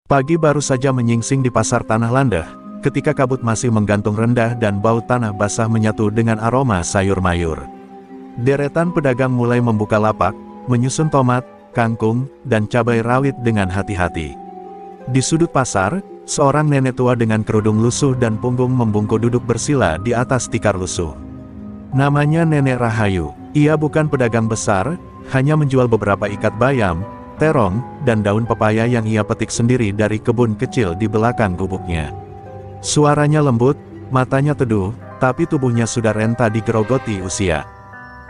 Pagi baru saja menyingsing di pasar Tanah Landeh, ketika kabut masih menggantung rendah dan bau tanah basah menyatu dengan aroma sayur mayur. Deretan pedagang mulai membuka lapak, menyusun tomat, kangkung, dan cabai rawit dengan hati-hati. Di sudut pasar, seorang nenek tua dengan kerudung lusuh dan punggung membungkuk duduk bersila di atas tikar lusuh. Namanya Nenek Rahayu. Ia bukan pedagang besar, hanya menjual beberapa ikat bayam, terong, dan daun pepaya yang ia petik sendiri dari kebun kecil di belakang gubuknya. Suaranya lembut, matanya teduh, tapi tubuhnya sudah renta digerogoti usia.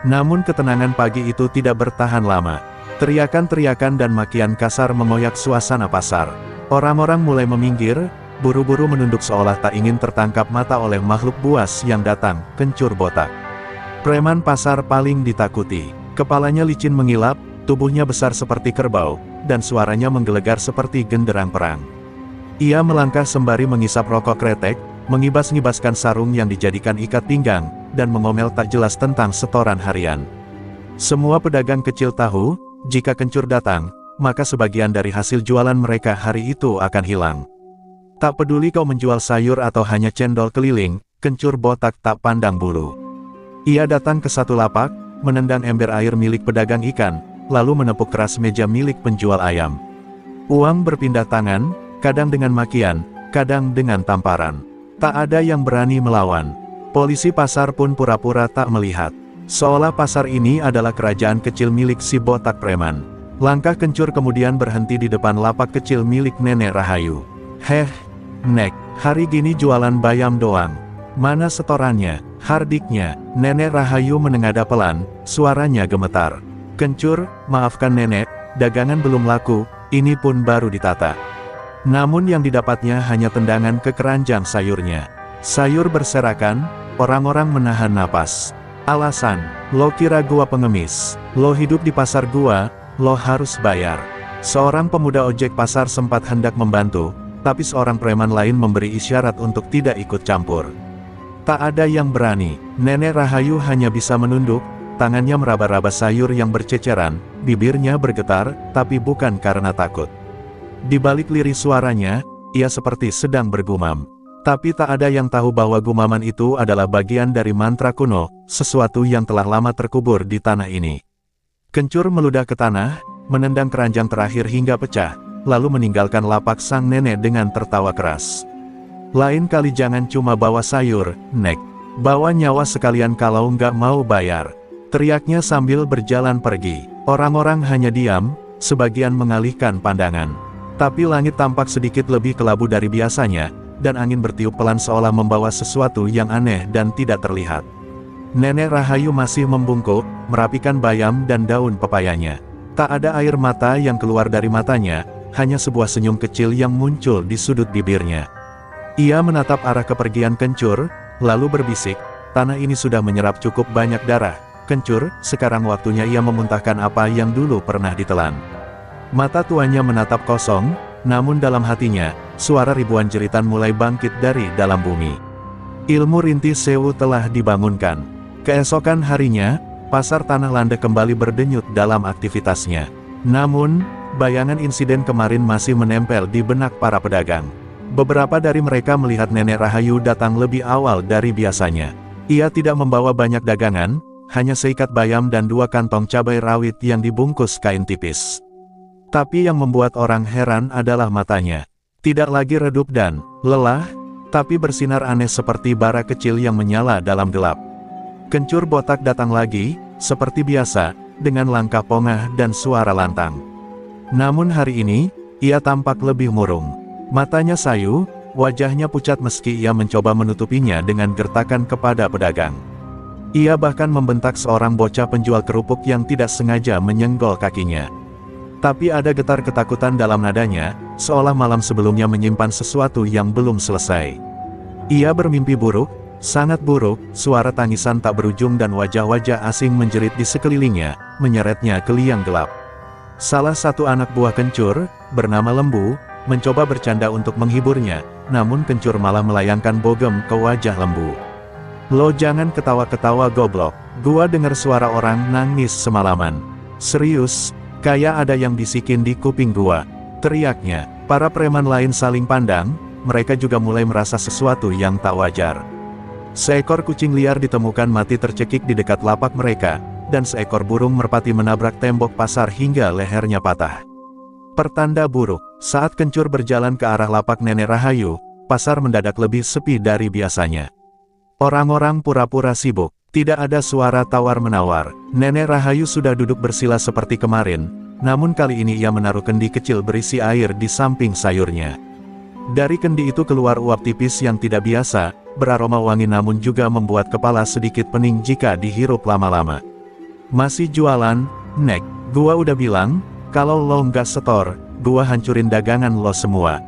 Namun ketenangan pagi itu tidak bertahan lama. Teriakan-teriakan dan makian kasar mengoyak suasana pasar. Orang-orang mulai meminggir, buru-buru menunduk seolah tak ingin tertangkap mata oleh makhluk buas yang datang, kencur botak. Preman pasar paling ditakuti. Kepalanya licin mengilap, tubuhnya besar seperti kerbau, dan suaranya menggelegar seperti genderang perang. Ia melangkah sembari mengisap rokok kretek, mengibas-ngibaskan sarung yang dijadikan ikat pinggang, dan mengomel tak jelas tentang setoran harian. Semua pedagang kecil tahu, jika kencur datang, maka sebagian dari hasil jualan mereka hari itu akan hilang. Tak peduli kau menjual sayur atau hanya cendol keliling, kencur botak tak pandang bulu. Ia datang ke satu lapak, menendang ember air milik pedagang ikan, lalu menepuk keras meja milik penjual ayam. Uang berpindah tangan, kadang dengan makian, kadang dengan tamparan. Tak ada yang berani melawan. Polisi pasar pun pura-pura tak melihat. Seolah pasar ini adalah kerajaan kecil milik si botak preman. Langkah kencur kemudian berhenti di depan lapak kecil milik Nenek Rahayu. "Heh, Nek, hari gini jualan bayam doang. Mana setorannya, hardiknya?" Nenek Rahayu menengadah pelan, suaranya gemetar. "Kencur, maafkan nenek, dagangan belum laku, ini pun baru ditata." Namun yang didapatnya hanya tendangan ke keranjang sayurnya. Sayur berserakan, orang-orang menahan napas. Alasan, "Lo kira gua pengemis? Lo hidup di pasar gua, lo harus bayar." Seorang pemuda ojek pasar sempat hendak membantu, tapi seorang preman lain memberi isyarat untuk tidak ikut campur. Tak ada yang berani. Nenek Rahayu hanya bisa menunduk, tangannya meraba-raba sayur yang berceceran, bibirnya bergetar, tapi bukan karena takut. Di balik lirih suaranya, ia seperti sedang bergumam. Tapi tak ada yang tahu bahwa gumaman itu adalah bagian dari mantra kuno, sesuatu yang telah lama terkubur di tanah ini. Kencur meludah ke tanah, menendang keranjang terakhir hingga pecah, lalu meninggalkan lapak sang nenek dengan tertawa keras. "Lain kali jangan cuma bawa sayur, Nek. Bawa nyawa sekalian kalau nggak mau bayar," teriaknya sambil berjalan pergi. Orang-orang hanya diam, sebagian mengalihkan pandangan. Tapi langit tampak sedikit lebih kelabu dari biasanya, dan angin bertiup pelan seolah membawa sesuatu yang aneh dan tidak terlihat. Nenek Rahayu masih membungkuk, merapikan bayam dan daun pepayanya. Tak ada air mata yang keluar dari matanya, hanya sebuah senyum kecil yang muncul di sudut bibirnya. Ia menatap arah kepergian Kencur, lalu berbisik, "Tanah ini sudah menyerap cukup banyak darah, Kencur, sekarang waktunya ia memuntahkan apa yang dulu pernah ditelan." Mata tuanya menatap kosong, namun dalam hatinya, suara ribuan jeritan mulai bangkit dari dalam bumi. Ilmu rinti sewu telah dibangunkan. Keesokan harinya, pasar Tanah Landeh kembali berdenyut dalam aktivitasnya. Namun, bayangan insiden kemarin masih menempel di benak para pedagang. Beberapa dari mereka melihat Nenek Rahayu datang lebih awal dari biasanya. Ia tidak membawa banyak dagangan, hanya seikat bayam dan 2 kantong cabai rawit yang dibungkus kain tipis. Tapi yang membuat orang heran adalah matanya. Tidak lagi redup dan lelah, tapi bersinar aneh seperti bara kecil yang menyala dalam gelap. Kencur botak datang lagi, seperti biasa, dengan langkah pongah dan suara lantang. Namun hari ini, ia tampak lebih murung. Matanya sayu, wajahnya pucat meski ia mencoba menutupinya dengan gertakan kepada pedagang. Ia bahkan membentak seorang bocah penjual kerupuk yang tidak sengaja menyenggol kakinya. Tapi ada getar ketakutan dalam nadanya, seolah malam sebelumnya menyimpan sesuatu yang belum selesai. Ia bermimpi buruk, sangat buruk, suara tangisan tak berujung dan wajah-wajah asing menjerit di sekelilingnya, menyeretnya ke liang gelap. Salah satu anak buah Kencur, bernama Lembu, mencoba bercanda untuk menghiburnya, namun Kencur malah melayangkan bogem ke wajah Lembu. "Lo jangan ketawa-ketawa goblok, gua dengar suara orang nangis semalaman. Serius, kayak ada yang bisikin di kuping gua," teriaknya. Para preman lain saling pandang, mereka juga mulai merasa sesuatu yang tak wajar. Seekor kucing liar ditemukan mati tercekik di dekat lapak mereka, dan seekor burung merpati menabrak tembok pasar hingga lehernya patah. Pertanda buruk, saat Kencur berjalan ke arah lapak Nenek Rahayu, pasar mendadak lebih sepi dari biasanya. Orang-orang pura-pura sibuk, tidak ada suara tawar-menawar. Nenek Rahayu sudah duduk bersila seperti kemarin, namun kali ini ia menaruh kendi kecil berisi air di samping sayurnya. Dari kendi itu keluar uap tipis yang tidak biasa, beraroma wangi namun juga membuat kepala sedikit pening jika dihirup lama-lama. Masih jualan, Nek? Gua udah bilang, kalau lo nggak setor, gua hancurin dagangan lo semua.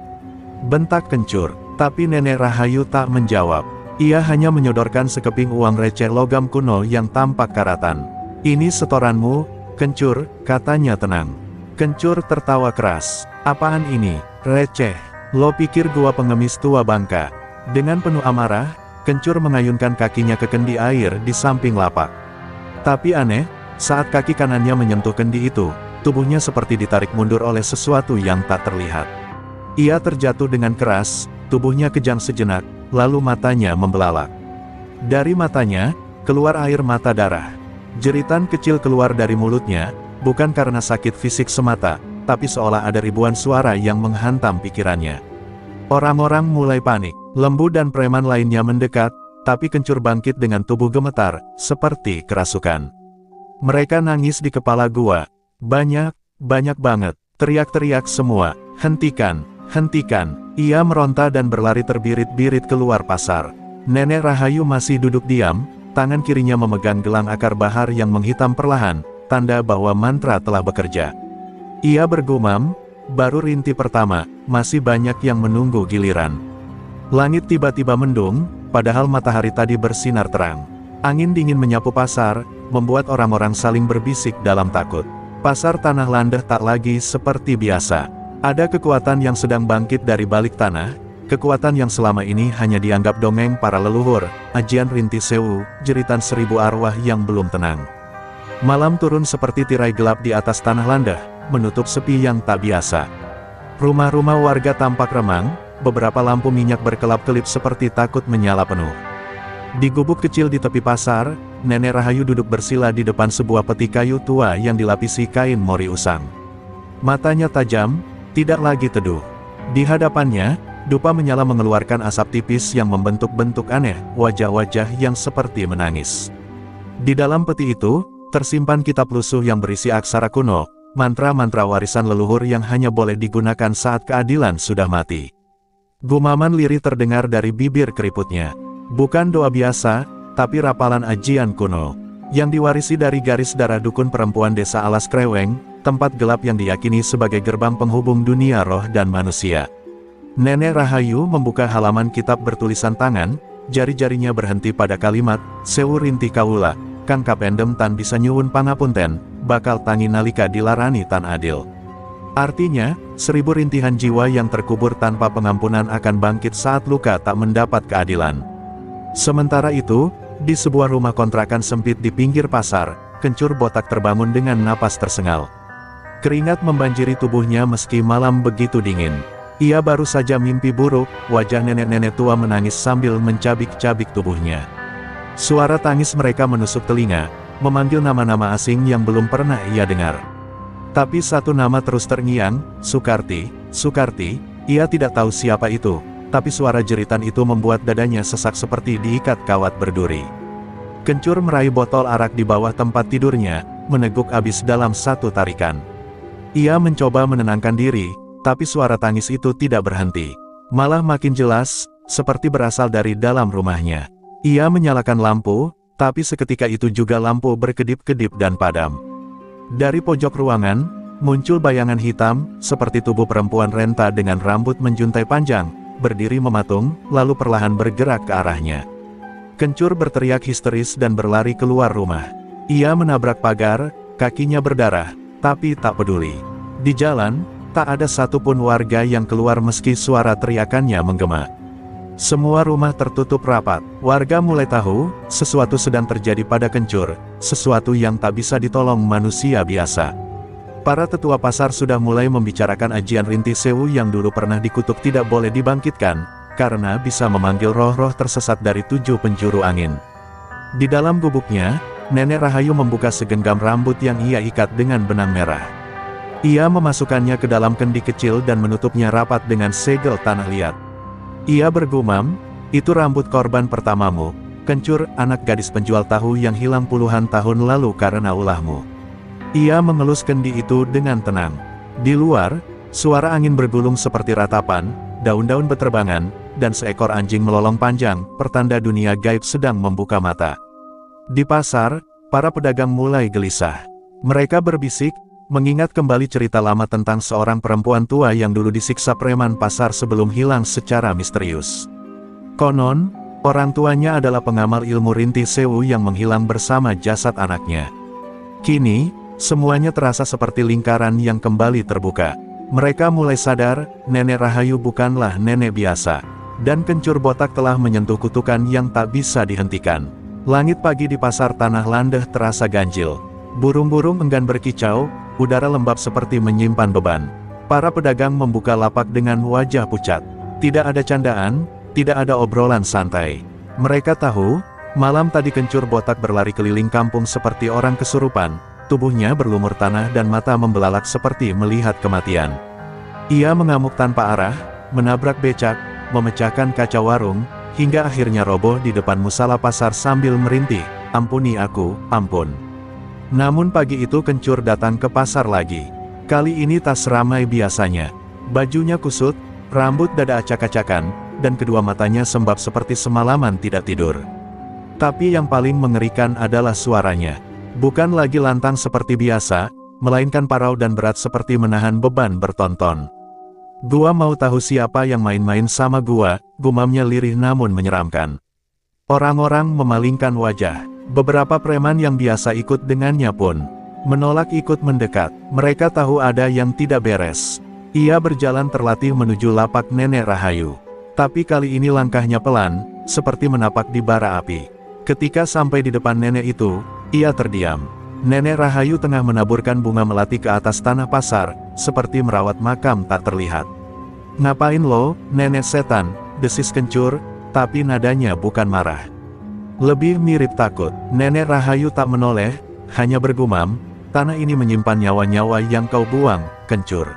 Bentak Kencur, tapi Nenek Rahayu tak menjawab. Ia hanya menyodorkan sekeping uang receh logam kuno yang tampak karatan. Ini setoranmu, Kencur, katanya tenang. Kencur tertawa keras. Apaan ini, receh? Lo pikir gua pengemis tua bangka? Dengan penuh amarah, Kencur mengayunkan kakinya ke kendi air di samping lapak. Tapi aneh, saat kaki kanannya menyentuh kendi itu, tubuhnya seperti ditarik mundur oleh sesuatu yang tak terlihat. Ia terjatuh dengan keras, tubuhnya kejang sejenak, lalu matanya membelalak. Dari matanya, keluar air mata darah. Jeritan kecil keluar dari mulutnya, bukan karena sakit fisik semata, tapi seolah ada ribuan suara yang menghantam pikirannya. Orang-orang mulai panik, Lembu dan preman lainnya mendekat, tapi Kencur bangkit dengan tubuh gemetar, seperti kerasukan. Mereka nangis di kepala gua. Banyak banget, teriak-teriak semua, hentikan, hentikan. Ia meronta dan berlari terbirit-birit keluar pasar. Nenek Rahayu masih duduk diam, tangan kirinya memegang gelang akar bahar yang menghitam perlahan, tanda bahwa mantra telah bekerja. Ia bergumam, baru rinti pertama, masih banyak yang menunggu giliran. Langit tiba-tiba mendung, padahal matahari tadi bersinar terang. Angin dingin menyapu pasar, membuat orang-orang saling berbisik dalam takut. Pasar Tanah Landah tak lagi seperti biasa. Ada kekuatan yang sedang bangkit dari balik tanah, kekuatan yang selama ini hanya dianggap dongeng para leluhur, ajian rinti sewu, jeritan seribu arwah yang belum tenang. Malam turun seperti tirai gelap di atas Tanah Landah, menutup sepi yang tak biasa. Rumah-rumah warga tampak remang, beberapa lampu minyak berkelap-kelip seperti takut menyala penuh. Di gubuk kecil di tepi pasar, Nenek Rahayu duduk bersila di depan sebuah peti kayu tua yang dilapisi kain mori usang. Matanya tajam, tidak lagi teduh. Di hadapannya, dupa menyala mengeluarkan asap tipis yang membentuk-bentuk aneh, wajah-wajah yang seperti menangis. Di dalam peti itu, tersimpan kitab lusuh yang berisi aksara kuno, mantra-mantra warisan leluhur yang hanya boleh digunakan saat keadilan sudah mati. Gumaman lirih terdengar dari bibir keriputnya. Bukan doa biasa, tapi rapalan ajian kuno, yang diwarisi dari garis darah dukun perempuan desa Alas Kreweng, tempat gelap yang diyakini sebagai gerbang penghubung dunia roh dan manusia. Nenek Rahayu membuka halaman kitab bertulisan tangan, jari-jarinya berhenti pada kalimat, Sewu rinti kaula, kang kapendem tan bisa nyuwun pangapunten, bakal tangi nalika dilarani tan adil. Artinya, 1000 rintihan jiwa yang terkubur tanpa pengampunan akan bangkit saat luka tak mendapat keadilan. Sementara itu, di sebuah rumah kontrakan sempit di pinggir pasar, Kencur botak terbangun dengan napas tersengal. Keringat membanjiri tubuhnya meski malam begitu dingin. Ia baru saja mimpi buruk, wajah nenek-nenek tua menangis sambil mencabik-cabik tubuhnya. Suara tangis mereka menusuk telinga, memanggil nama-nama asing yang belum pernah ia dengar. Tapi satu nama terus terngiang, Sukarti, Sukarti. Ia tidak tahu siapa itu, tapi suara jeritan itu membuat dadanya sesak seperti diikat kawat berduri. Kencur meraih botol arak di bawah tempat tidurnya, meneguk abis dalam satu tarikan. Ia mencoba menenangkan diri, tapi suara tangis itu tidak berhenti. Malah makin jelas, seperti berasal dari dalam rumahnya. Ia menyalakan lampu, tapi seketika itu juga lampu berkedip-kedip dan padam. Dari pojok ruangan, muncul bayangan hitam, seperti tubuh perempuan renta dengan rambut menjuntai panjang, berdiri mematung, lalu perlahan bergerak ke arahnya. Kencur berteriak histeris dan berlari keluar rumah. Ia menabrak pagar, kakinya berdarah, tapi tak peduli. Di jalan, tak ada satupun warga yang keluar meski suara teriakannya menggema. Semua rumah tertutup rapat. Warga mulai tahu, sesuatu sedang terjadi pada Kencur, sesuatu yang tak bisa ditolong manusia biasa. Para tetua pasar sudah mulai membicarakan ajian Rinti Sewu yang dulu pernah dikutuk tidak boleh dibangkitkan, karena bisa memanggil roh-roh tersesat dari 7 penjuru angin. Di dalam gubuknya, Nenek Rahayu membuka segenggam rambut yang ia ikat dengan benang merah. Ia memasukkannya ke dalam kendi kecil dan menutupnya rapat dengan segel tanah liat. Ia bergumam, "Itu rambut korban pertamamu, Kencur, anak gadis penjual tahu yang hilang puluhan tahun lalu karena ulahmu." Ia mengelus kendi itu dengan tenang. Di luar, suara angin bergulung seperti ratapan, daun-daun beterbangan, dan seekor anjing melolong panjang, pertanda dunia gaib sedang membuka mata. Di pasar, para pedagang mulai gelisah. Mereka berbisik, mengingat kembali cerita lama tentang seorang perempuan tua yang dulu disiksa preman pasar sebelum hilang secara misterius. Konon, orang tuanya adalah pengamal ilmu Rinti Sewu yang menghilang bersama jasad anaknya. Kini, semuanya terasa seperti lingkaran yang kembali terbuka. Mereka mulai sadar, Nenek Rahayu bukanlah nenek biasa. Dan Kencur botak telah menyentuh kutukan yang tak bisa dihentikan. Langit pagi di pasar Tanah Landeh terasa ganjil. Burung-burung enggan berkicau, udara lembab seperti menyimpan beban. Para pedagang membuka lapak dengan wajah pucat. Tidak ada candaan, tidak ada obrolan santai. Mereka tahu, malam tadi Kencur botak berlari keliling kampung seperti orang kesurupan. Tubuhnya berlumur tanah dan mata membelalak seperti melihat kematian. Ia mengamuk tanpa arah, menabrak becak, memecahkan kaca warung, hingga akhirnya roboh di depan musala pasar sambil merintih, "Ampuni aku, ampun." Namun pagi itu Kencur datang ke pasar lagi. Kali ini tak seramai biasanya. Bajunya kusut, rambut dada acak-acakan, dan kedua matanya sembab seperti semalaman tidak tidur. Tapi yang paling mengerikan adalah suaranya. Bukan lagi lantang seperti biasa, melainkan parau dan berat seperti menahan beban bertonton. "Gua mau tahu siapa yang main-main sama gua," gumamnya lirih namun menyeramkan. Orang-orang memalingkan wajah. Beberapa preman yang biasa ikut dengannya pun menolak ikut mendekat. Mereka tahu ada yang tidak beres. Ia berjalan terlatih menuju lapak Nenek Rahayu. Tapi kali ini langkahnya pelan, seperti menapak di bara api. Ketika sampai di depan nenek itu, ia terdiam. Nenek Rahayu tengah menaburkan bunga melati ke atas tanah pasar, seperti merawat makam tak terlihat. "Ngapain lo, nenek setan?" desis Kencur, tapi nadanya bukan marah. Lebih mirip takut. Nenek Rahayu tak menoleh, hanya bergumam, "Tanah ini menyimpan nyawa-nyawa yang kau buang, Kencur.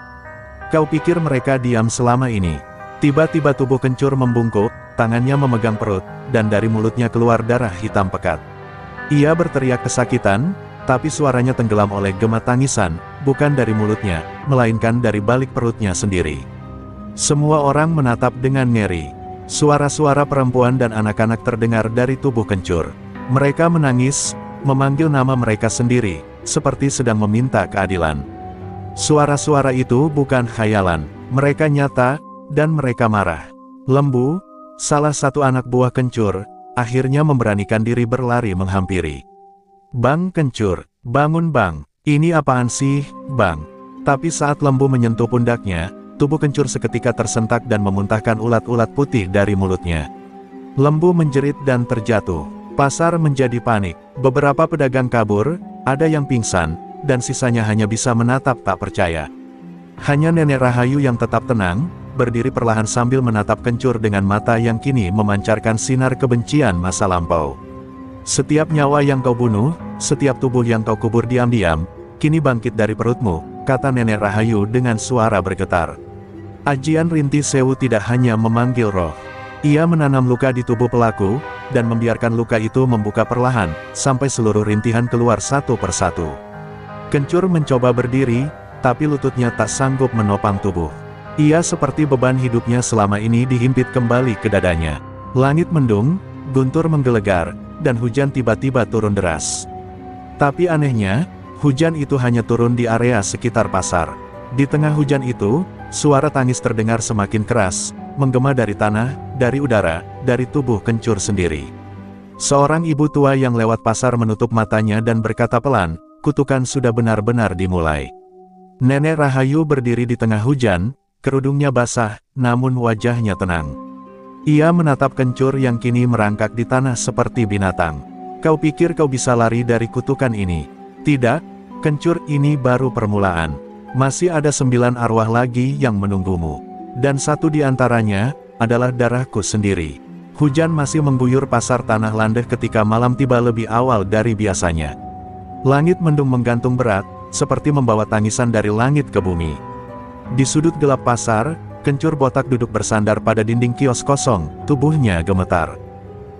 Kau pikir mereka diam selama ini?" Tiba-tiba tubuh Kencur membungkuk, tangannya memegang perut, dan dari mulutnya keluar darah hitam pekat. Ia berteriak kesakitan, tapi suaranya tenggelam oleh gema tangisan, bukan dari mulutnya, melainkan dari balik perutnya sendiri. Semua orang menatap dengan ngeri. Suara-suara perempuan dan anak-anak terdengar dari tubuh Kencur. Mereka menangis, memanggil nama mereka sendiri, seperti sedang meminta keadilan. Suara-suara itu bukan khayalan, mereka nyata, dan mereka marah. Lembu, salah satu anak buah Kencur, akhirnya memberanikan diri berlari menghampiri. "Bang Kencur, bangun bang, ini apaan sih, bang?" Tapi saat Lembu menyentuh pundaknya, tubuh Kencur seketika tersentak dan memuntahkan ulat-ulat putih dari mulutnya. Lembu menjerit dan terjatuh. Pasar menjadi panik. Beberapa pedagang kabur, ada yang pingsan, dan sisanya hanya bisa menatap tak percaya. Hanya Nenek Rahayu yang tetap tenang, berdiri perlahan sambil menatap Kencur dengan mata yang kini memancarkan sinar kebencian masa lampau. "Setiap nyawa yang kau bunuh, setiap tubuh yang kau kubur diam-diam, kini bangkit dari perutmu," kata Nenek Rahayu dengan suara bergetar. Ajian Rinti Sewu tidak hanya memanggil roh. Ia menanam luka di tubuh pelaku, dan membiarkan luka itu membuka perlahan, sampai seluruh rintihan keluar satu persatu. Kencur mencoba berdiri, tapi lututnya tak sanggup menopang tubuh. Ia seperti beban hidupnya selama ini dihimpit kembali ke dadanya. Langit mendung, guntur menggelegar, dan hujan tiba-tiba turun deras. Tapi anehnya, hujan itu hanya turun di area sekitar pasar. Di tengah hujan itu, suara tangis terdengar semakin keras, menggema dari tanah, dari udara, dari tubuh Kencur sendiri. Seorang ibu tua yang lewat pasar menutup matanya dan berkata pelan, "Kutukan sudah benar-benar dimulai." Nenek Rahayu berdiri di tengah hujan, kerudungnya basah, namun wajahnya tenang. Ia menatap Kencur yang kini merangkak di tanah seperti binatang. "Kau pikir kau bisa lari dari kutukan ini? Tidak, Kencur, ini baru permulaan. Masih ada 9 arwah lagi yang menunggumu. Dan satu di antaranya adalah darahku sendiri. Hujan masih mengguyur pasar Tanah Landeh ketika malam tiba lebih awal dari biasanya. Langit mendung menggantung berat, seperti membawa tangisan dari langit ke bumi. Di sudut gelap pasar, Kencur botak duduk bersandar pada dinding kios kosong, tubuhnya gemetar.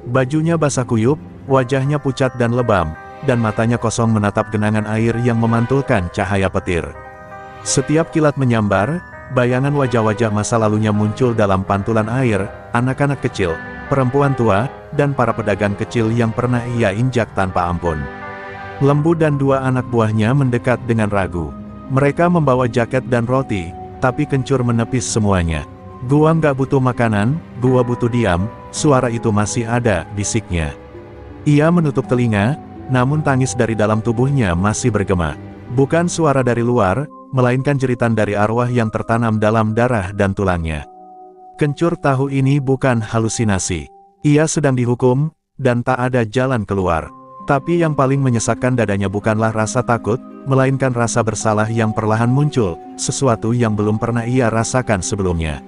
Bajunya basah kuyup, wajahnya pucat dan lebam, dan matanya kosong menatap genangan air yang memantulkan cahaya petir. Setiap kilat menyambar, bayangan wajah-wajah masa lalunya muncul dalam pantulan air, anak-anak kecil, perempuan tua, dan para pedagang kecil yang pernah ia injak tanpa ampun. Lembu dan 2 anak buahnya mendekat dengan ragu. Mereka membawa jaket dan roti, tapi Kencur menepis semuanya. "Gua nggak butuh makanan, gua butuh diam," suara itu masih ada, bisiknya. Ia menutup telinga, namun tangis dari dalam tubuhnya masih bergema. Bukan suara dari luar, melainkan jeritan dari arwah yang tertanam dalam darah dan tulangnya. Kencur tahu ini bukan halusinasi. Ia sedang dihukum, dan tak ada jalan keluar. Tapi yang paling menyesakkan dadanya bukanlah rasa takut, melainkan rasa bersalah yang perlahan muncul, sesuatu yang belum pernah ia rasakan sebelumnya.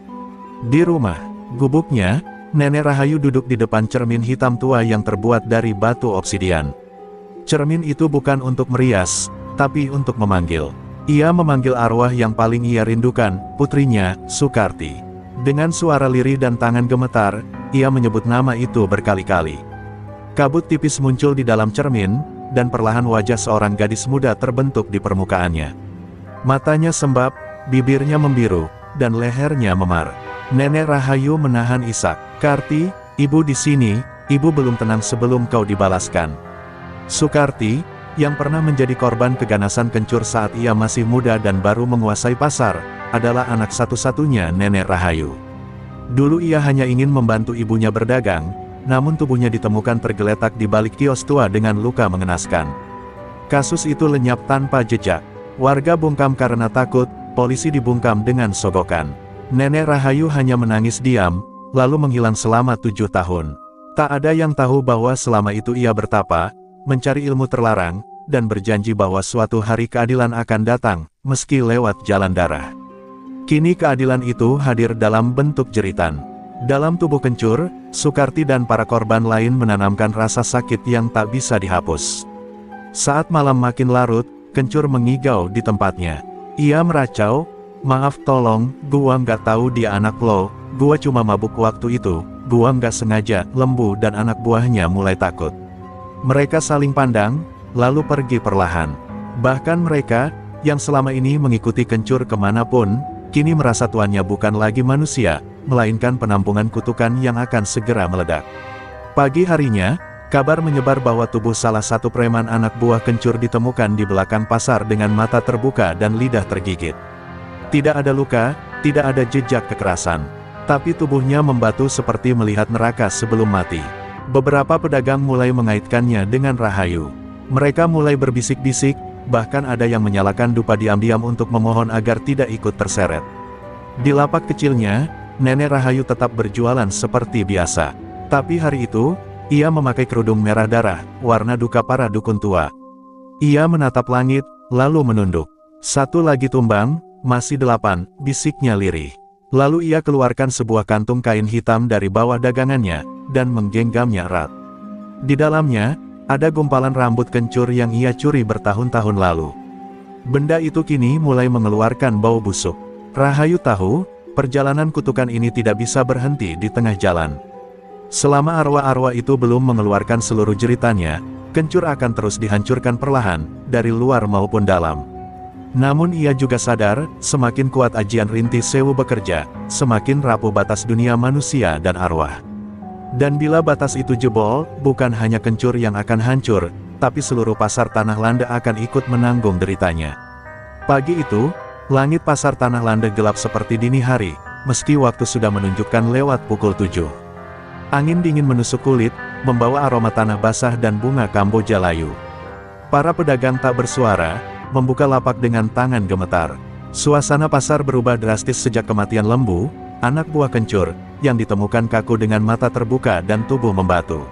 Di rumah gubuknya, Nenek Rahayu duduk di depan cermin hitam tua yang terbuat dari batu obsidian. Cermin itu bukan untuk merias, tapi untuk memanggil. Ia memanggil arwah yang paling ia rindukan, putrinya, Sukarti. Dengan suara lirih dan tangan gemetar, ia menyebut nama itu berkali-kali. Kabut tipis muncul di dalam cermin, dan perlahan wajah seorang gadis muda terbentuk di permukaannya. Matanya sembab, bibirnya membiru, dan lehernya memar. Nenek Rahayu menahan isak. "Karti, ibu di sini, ibu belum tenang sebelum kau dibalaskan." Sukarti, yang pernah menjadi korban keganasan Kencur saat ia masih muda dan baru menguasai pasar, adalah anak satu-satunya Nenek Rahayu. Dulu ia hanya ingin membantu ibunya berdagang, namun tubuhnya ditemukan tergeletak di balik kios tua dengan luka mengenaskan. Kasus itu lenyap tanpa jejak. Warga bungkam karena takut, polisi dibungkam dengan sogokan. Nenek Rahayu hanya menangis diam, lalu menghilang selama 7 tahun. Tak ada yang tahu bahwa selama itu ia bertapa, mencari ilmu terlarang, dan berjanji bahwa suatu hari keadilan akan datang, meski lewat jalan darah. Kini keadilan itu hadir dalam bentuk jeritan. Dalam tubuh Kencur, Sukarti dan para korban lain menanamkan rasa sakit yang tak bisa dihapus. Saat malam makin larut, Kencur mengigau di tempatnya. Ia meracau, "Maaf tolong, gua nggak tahu dia anak lo, gua cuma mabuk waktu itu, gua nggak sengaja." Lembu dan anak buahnya mulai takut. Mereka saling pandang, lalu pergi perlahan. Bahkan mereka, yang selama ini mengikuti Kencur kemanapun, kini merasa tuannya bukan lagi manusia, melainkan penampungan kutukan yang akan segera meledak. Pagi harinya, kabar menyebar bahwa tubuh salah satu preman anak buah Kencur ditemukan di belakang pasar dengan mata terbuka dan lidah tergigit. Tidak ada luka, tidak ada jejak kekerasan. Tapi tubuhnya membatu seperti melihat neraka sebelum mati. Beberapa pedagang mulai mengaitkannya dengan Rahayu. Mereka mulai berbisik-bisik, bahkan ada yang menyalakan dupa diam-diam untuk memohon agar tidak ikut terseret. Di lapak kecilnya, Nenek Rahayu tetap berjualan seperti biasa. Tapi hari itu, ia memakai kerudung merah darah, warna duka para dukun tua. Ia menatap langit, lalu menunduk. "Satu lagi tumbang, masih 8, bisiknya lirih. Lalu ia keluarkan sebuah kantung kain hitam dari bawah dagangannya, dan menggenggamnya erat. Di dalamnya, ada gumpalan rambut Kencur yang ia curi bertahun-tahun lalu. Benda itu kini mulai mengeluarkan bau busuk. Rahayu tahu, perjalanan kutukan ini tidak bisa berhenti di tengah jalan. Selama arwah-arwah itu belum mengeluarkan seluruh jeritannya, Kencur akan terus dihancurkan perlahan, dari luar maupun dalam. Namun ia juga sadar, semakin kuat ajian Rinti Sewu bekerja, semakin rapuh batas dunia manusia dan arwah. Dan bila batas itu jebol, bukan hanya Kencur yang akan hancur, tapi seluruh pasar Tanah Landeh akan ikut menanggung deritanya. Pagi itu, langit pasar Tanah Landeh gelap seperti dini hari, meski waktu sudah menunjukkan lewat pukul 7. Angin dingin menusuk kulit, membawa aroma tanah basah dan bunga Kamboja layu. Para pedagang tak bersuara, membuka lapak dengan tangan gemetar. Suasana pasar berubah drastis sejak kematian Lembu, anak buah Kencur, yang ditemukan kaku dengan mata terbuka dan tubuh membatu.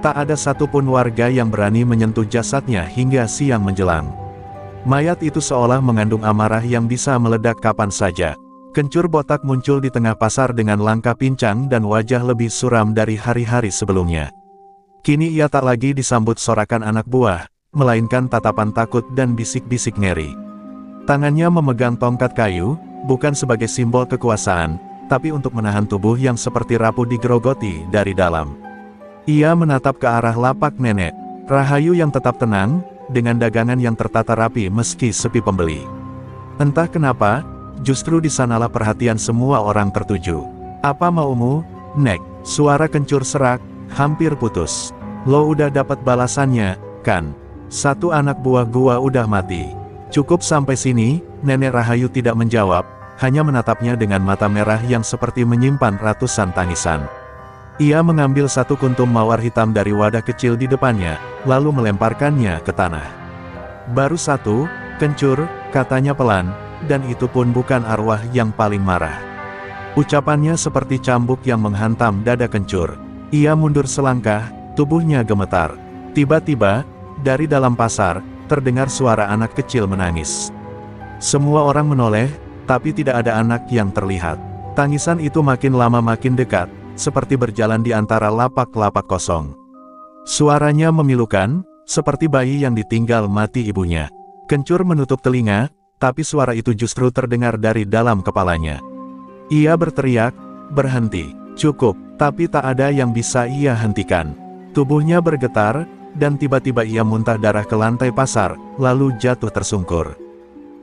Tak ada satupun warga yang berani menyentuh jasadnya hingga siang menjelang. Mayat itu seolah mengandung amarah yang bisa meledak kapan saja. Kencur botak muncul di tengah pasar dengan langkah pincang dan wajah lebih suram dari hari-hari sebelumnya. Kini ia tak lagi disambut sorakan anak buah, melainkan tatapan takut dan bisik-bisik ngeri. Tangannya memegang tongkat kayu, bukan sebagai simbol kekuasaan, tapi untuk menahan tubuh yang seperti rapuh digerogoti dari dalam. Ia menatap ke arah lapak nenek Rahayu yang tetap tenang, dengan dagangan yang tertata rapi meski sepi pembeli. Entah kenapa, justru di sanalah perhatian semua orang tertuju. "Apa maumu, Nek?" Suara kencur serak, hampir putus. "Lo udah dapat balasannya, kan? Satu anak buah gua udah mati." "Cukup sampai sini," Nenek Rahayu tidak menjawab, hanya menatapnya dengan mata merah yang seperti menyimpan ratusan tangisan. Ia mengambil satu kuntum mawar hitam dari wadah kecil di depannya, lalu melemparkannya ke tanah. "Baru satu, Kencur," katanya pelan, "dan itu pun bukan arwah yang paling marah." Ucapannya seperti cambuk yang menghantam dada Kencur. Ia mundur selangkah, tubuhnya gemetar. Tiba-tiba, dari dalam pasar, terdengar suara anak kecil menangis. Semua orang menoleh, tapi tidak ada anak yang terlihat. Tangisan itu makin lama makin dekat, seperti berjalan di antara lapak-lapak kosong. Suaranya memilukan, seperti bayi yang ditinggal mati ibunya. Kencur menutup telinga, tapi suara itu justru terdengar dari dalam kepalanya. Ia berteriak, "Berhenti, cukup," tapi tak ada yang bisa ia hentikan. Tubuhnya bergetar, dan tiba-tiba ia muntah darah ke lantai pasar, lalu jatuh tersungkur.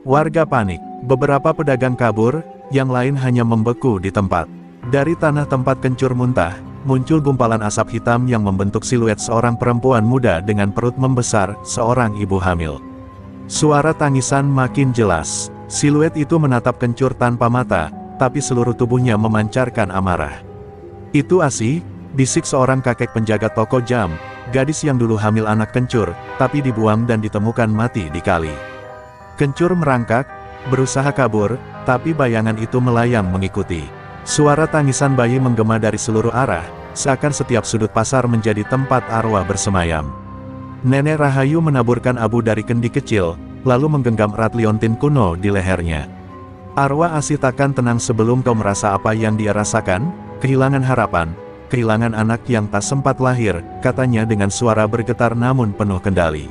Warga panik, beberapa pedagang kabur, yang lain hanya membeku di tempat. Dari tanah tempat Kencur muntah, muncul gumpalan asap hitam yang membentuk siluet seorang perempuan muda dengan perut membesar, seorang ibu hamil. Suara tangisan makin jelas. Siluet itu menatap Kencur tanpa mata, tapi seluruh tubuhnya memancarkan amarah. "Itu Asih," bisik seorang kakek penjaga toko jam, gadis yang dulu hamil anak Kencur, tapi dibuang dan ditemukan mati di kali. Kencur merangkak, berusaha kabur, tapi bayangan itu melayang mengikuti. Suara tangisan bayi menggema dari seluruh arah, seakan setiap sudut pasar menjadi tempat arwah bersemayam. Nenek Rahayu menaburkan abu dari kendi kecil, lalu menggenggam erat liontin kuno di lehernya. "Arwah Asih takkan tenang sebelum kau merasa apa yang dia rasakan, kehilangan harapan, kehilangan anak yang tak sempat lahir," katanya dengan suara bergetar namun penuh kendali.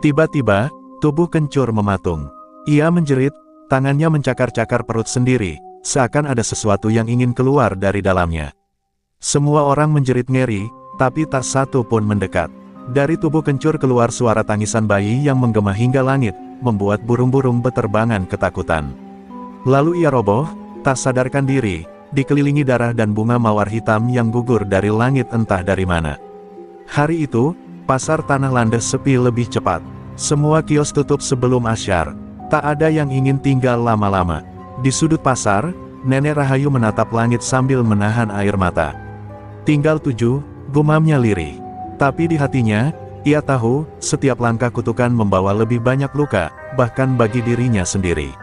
Tiba-tiba, tubuh Kencur mematung. Ia menjerit, tangannya mencakar-cakar perut sendiri, seakan ada sesuatu yang ingin keluar dari dalamnya. Semua orang menjerit ngeri, tapi tak satu pun mendekat. Dari tubuh Kencur keluar suara tangisan bayi yang menggema hingga langit, membuat burung-burung beterbangan ketakutan. Lalu ia roboh, tak sadarkan diri, dikelilingi darah dan bunga mawar hitam yang gugur dari langit entah dari mana. Hari itu, pasar Tanah Landes sepi lebih cepat. Semua kios tutup sebelum asyar. Tak ada yang ingin tinggal lama-lama. Di sudut pasar, Nenek Rahayu menatap langit sambil menahan air mata. "Tinggal 7, gumamnya lirih. Tapi di hatinya, ia tahu, setiap langkah kutukan membawa lebih banyak luka, bahkan bagi dirinya sendiri.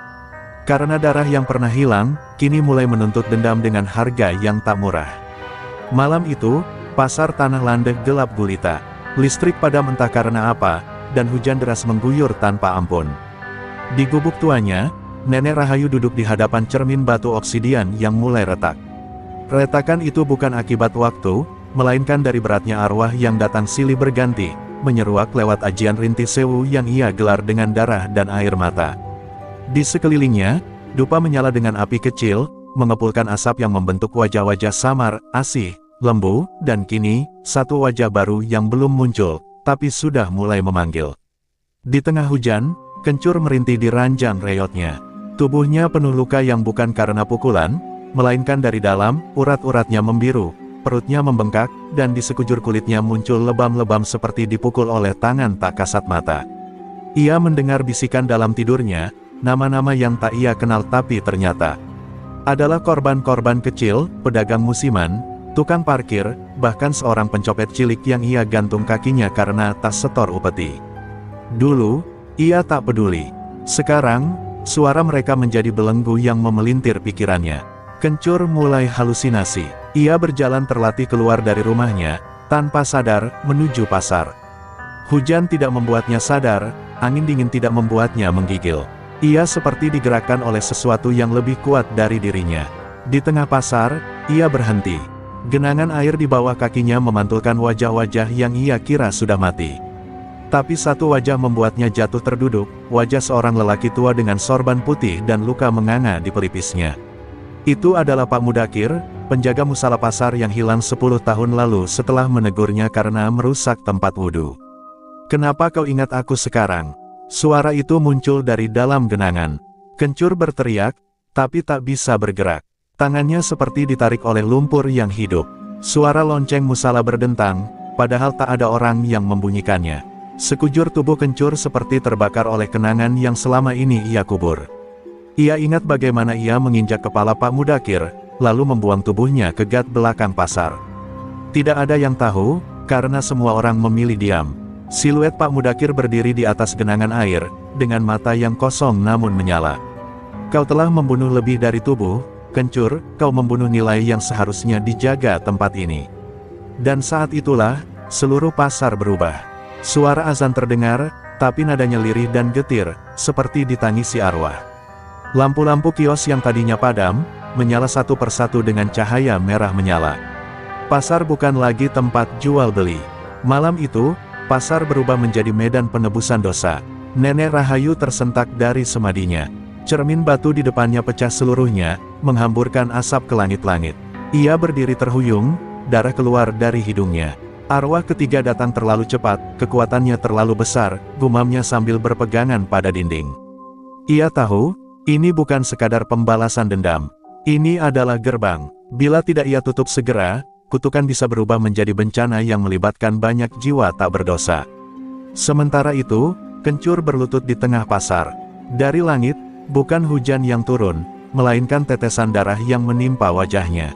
Karena darah yang pernah hilang, kini mulai menuntut dendam dengan harga yang tak murah." Malam itu, pasar Tanah Landes gelap gulita. Listrik padam entah karena apa, dan hujan deras mengguyur tanpa ampun. Di gubuk tuanya, Nenek Rahayu duduk di hadapan cermin batu obsidian yang mulai retak. Retakan itu bukan akibat waktu, melainkan dari beratnya arwah yang datang silih berganti, menyeruak lewat ajian rinti sewu yang ia gelar dengan darah dan air mata. Di sekelilingnya, dupa menyala dengan api kecil, mengepulkan asap yang membentuk wajah-wajah samar, Asih, lembu, dan kini, satu wajah baru yang belum muncul, tapi sudah mulai memanggil. Di tengah hujan, Kencur merintih di ranjang reyotnya. Tubuhnya penuh luka yang bukan karena pukulan, melainkan dari dalam, urat-uratnya membiru, perutnya membengkak, dan di sekujur kulitnya muncul lebam-lebam seperti dipukul oleh tangan tak kasat mata. Ia mendengar bisikan dalam tidurnya, nama-nama yang tak ia kenal tapi ternyata adalah korban-korban kecil, pedagang musiman, tukang parkir, bahkan seorang pencopet cilik yang ia gantung kakinya karena tas setor upeti. Dulu, ia tak peduli. Sekarang, suara mereka menjadi belenggu yang memelintir pikirannya. Kencur mulai halusinasi. Ia berjalan terlatih keluar dari rumahnya, tanpa sadar, menuju pasar. Hujan tidak membuatnya sadar, angin dingin tidak membuatnya menggigil. Ia seperti digerakkan oleh sesuatu yang lebih kuat dari dirinya. Di tengah pasar, ia berhenti. Genangan air di bawah kakinya memantulkan wajah-wajah yang ia kira sudah mati. Tapi satu wajah membuatnya jatuh terduduk, wajah seorang lelaki tua dengan sorban putih dan luka menganga di pelipisnya. Itu adalah Pak Mudakir, penjaga musala pasar yang hilang 10 tahun lalu setelah menegurnya karena merusak tempat wudhu. "Kenapa kau ingat aku sekarang?" Suara itu muncul dari dalam genangan. Kencur berteriak, tapi tak bisa bergerak. Tangannya seperti ditarik oleh lumpur yang hidup. Suara lonceng musala berdentang, padahal tak ada orang yang membunyikannya. Sekujur tubuh Kencur seperti terbakar oleh kenangan yang selama ini ia kubur. Ia ingat bagaimana ia menginjak kepala Pak Mudakir, lalu membuang tubuhnya ke gat belakang pasar. Tidak ada yang tahu, karena semua orang memilih diam. Siluet Pak Mudakir berdiri di atas genangan air, dengan mata yang kosong namun menyala. "Kau telah membunuh lebih dari tubuh, Kencur, kau membunuh nilai yang seharusnya dijaga tempat ini." Dan saat itulah, seluruh pasar berubah. Suara azan terdengar, tapi nadanya lirih dan getir, seperti ditangisi arwah. Lampu-lampu kios yang tadinya padam, menyala satu persatu dengan cahaya merah menyala. Pasar bukan lagi tempat jual beli. Malam itu, pasar berubah menjadi medan penebusan dosa. Nenek Rahayu tersentak dari semadinya. Cermin batu di depannya pecah seluruhnya, menghamburkan asap ke langit-langit. Ia berdiri terhuyung, darah keluar dari hidungnya. Arwah ketiga datang terlalu cepat, kekuatannya terlalu besar, gumamnya sambil berpegangan pada dinding. Ia tahu, ini bukan sekadar pembalasan dendam. Ini adalah gerbang. Bila tidak ia tutup segera, kutukan bisa berubah menjadi bencana yang melibatkan banyak jiwa tak berdosa. Sementara itu, Kencur berlutut di tengah pasar. Dari langit, bukan hujan yang turun, melainkan tetesan darah yang menimpa wajahnya.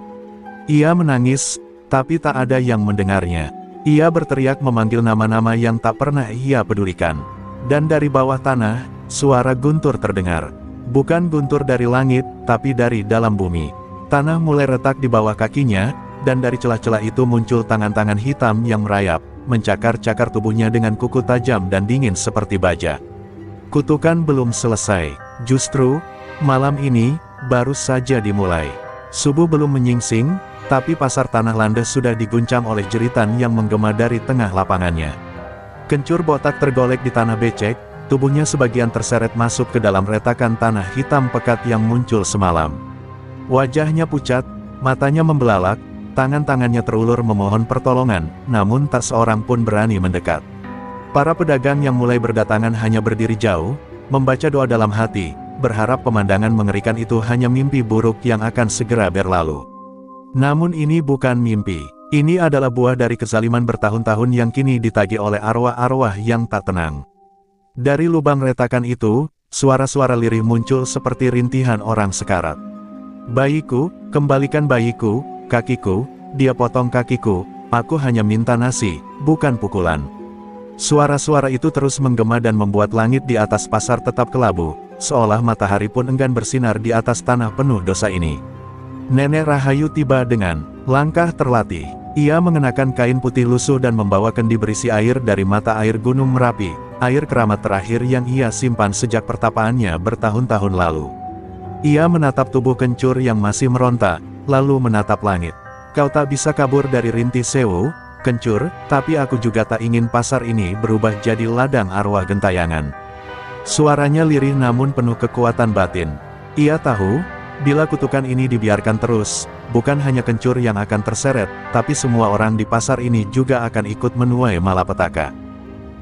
Ia menangis, tapi tak ada yang mendengarnya. Ia berteriak memanggil nama-nama yang tak pernah ia pedulikan. Dan dari bawah tanah, suara guntur terdengar. Bukan guntur dari langit, tapi dari dalam bumi. Tanah mulai retak di bawah kakinya, dan dari celah-celah itu muncul tangan-tangan hitam yang merayap, mencakar-cakar tubuhnya dengan kuku tajam dan dingin seperti baja. Kutukan belum selesai. Justru, malam ini, baru saja dimulai. Subuh belum menyingsing, tapi pasar tanah landas sudah diguncang oleh jeritan yang menggema dari tengah lapangannya. Kencur botak tergolek di tanah becek, tubuhnya sebagian terseret masuk ke dalam retakan tanah hitam pekat yang muncul semalam. Wajahnya pucat, matanya membelalak, tangan-tangannya terulur memohon pertolongan, namun tak seorang pun berani mendekat. Para pedagang yang mulai berdatangan hanya berdiri jauh, membaca doa dalam hati, berharap pemandangan mengerikan itu hanya mimpi buruk yang akan segera berlalu. Namun ini bukan mimpi. Ini adalah buah dari kezaliman bertahun-tahun yang kini ditagih oleh arwah-arwah yang tak tenang. Dari lubang retakan itu, suara-suara lirih muncul seperti rintihan orang sekarat. "Bayiku, kembalikan bayiku, kakiku, dia potong kakiku, aku hanya minta nasi, bukan pukulan." Suara-suara itu terus menggema dan membuat langit di atas pasar tetap kelabu, seolah matahari pun enggan bersinar di atas tanah penuh dosa ini. Nenek Rahayu tiba dengan langkah terlatih. Ia mengenakan kain putih lusuh dan membawa kendi berisi air dari mata air Gunung Merapi, air keramat terakhir yang ia simpan sejak pertapaannya bertahun-tahun lalu. Ia menatap tubuh Kencur yang masih meronta, lalu menatap langit. "Kau tak bisa kabur dari Rinti Sewu, Kencur, tapi aku juga tak ingin pasar ini berubah jadi ladang arwah gentayangan." Suaranya lirih namun penuh kekuatan batin. Ia tahu, bila kutukan ini dibiarkan terus, bukan hanya Kencur yang akan terseret, tapi semua orang di pasar ini juga akan ikut menuai malapetaka.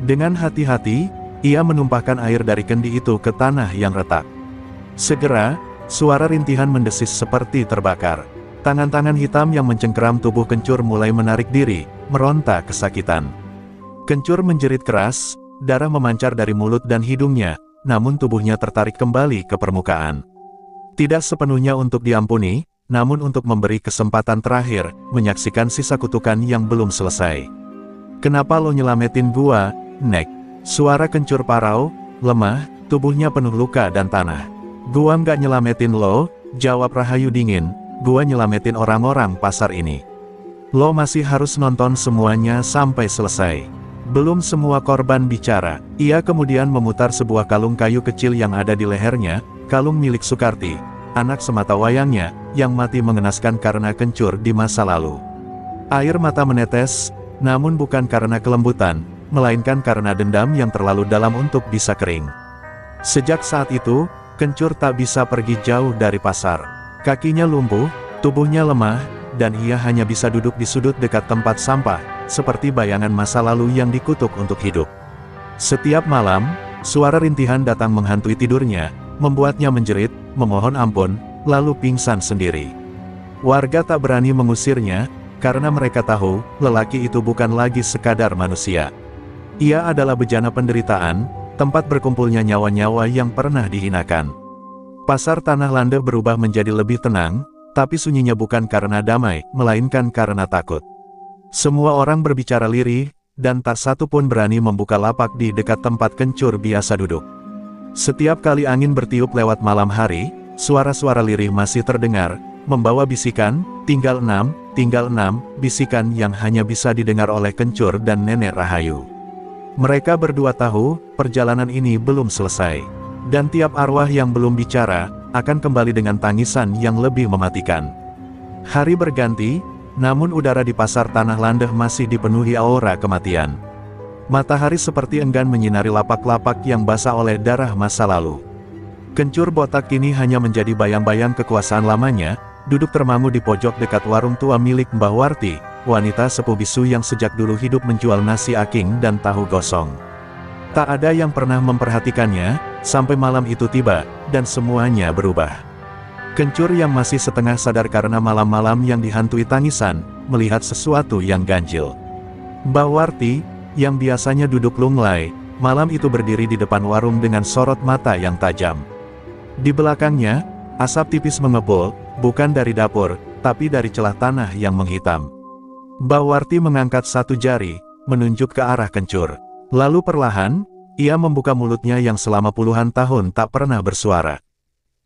Dengan hati-hati, ia menumpahkan air dari kendi itu ke tanah yang retak. Segera, suara rintihan mendesis seperti terbakar. Tangan-tangan hitam yang mencengkeram tubuh Kencur mulai menarik diri, meronta kesakitan. Kencur menjerit keras, darah memancar dari mulut dan hidungnya, namun tubuhnya tertarik kembali ke permukaan. Tidak sepenuhnya untuk diampuni, namun untuk memberi kesempatan terakhir, menyaksikan sisa kutukan yang belum selesai. "Kenapa lo nyelamatin gua, Nek?" Suara Kencur parau, lemah, tubuhnya penuh luka dan tanah. "Gua nggak nyelamatin lo," jawab Rahayu dingin, "gua nyelamatin orang-orang pasar ini. Lo masih harus nonton semuanya sampai selesai." Belum semua korban bicara, ia kemudian memutar sebuah kalung kayu kecil yang ada di lehernya, kalung milik Sukarti, anak sematawayangnya, yang mati mengenaskan karena kencur di masa lalu. Air mata menetes, namun bukan karena kelembutan, melainkan karena dendam yang terlalu dalam untuk bisa kering. Sejak saat itu, Kencur tak bisa pergi jauh dari pasar. Kakinya lumpuh, tubuhnya lemah, dan ia hanya bisa duduk di sudut dekat tempat sampah, seperti bayangan masa lalu yang dikutuk untuk hidup. Setiap malam, suara rintihan datang menghantui tidurnya, membuatnya menjerit, memohon ampun, lalu pingsan sendiri. Warga tak berani mengusirnya, karena mereka tahu, lelaki itu bukan lagi sekadar manusia. Ia adalah bejana penderitaan, tempat berkumpulnya nyawa-nyawa yang pernah dihinakan. Pasar Tanah Lande berubah menjadi lebih tenang, tapi sunyinya bukan karena damai, melainkan karena takut. Semua orang berbicara lirih, dan tak satu pun berani membuka lapak di dekat tempat Kencur biasa duduk. Setiap kali angin bertiup lewat malam hari, suara-suara lirih masih terdengar, membawa bisikan, tinggal 6, bisikan yang hanya bisa didengar oleh Kencur dan Nenek Rahayu. Mereka berdua tahu, perjalanan ini belum selesai. Dan tiap arwah yang belum bicara, akan kembali dengan tangisan yang lebih mematikan. Hari berganti, namun udara di pasar Tanah Lande masih dipenuhi aura kematian. Matahari seperti enggan menyinari lapak-lapak yang basah oleh darah masa lalu. Kencur botak kini hanya menjadi bayang-bayang kekuasaan lamanya, duduk termangu di pojok dekat warung tua milik Mbah Warti, wanita sepuh bisu yang sejak dulu hidup menjual nasi aking dan tahu gosong. Tak ada yang pernah memperhatikannya, sampai malam itu tiba, dan semuanya berubah. Kencur yang masih setengah sadar karena malam-malam yang dihantui tangisan, melihat sesuatu yang ganjil. Mbah Warti, yang biasanya duduk lunglai, malam itu berdiri di depan warung dengan sorot mata yang tajam. Di belakangnya, asap tipis mengebul, bukan dari dapur, tapi dari celah tanah yang menghitam. Mbah Warti mengangkat satu jari, menunjuk ke arah Kencur. Lalu perlahan, ia membuka mulutnya yang selama puluhan tahun tak pernah bersuara.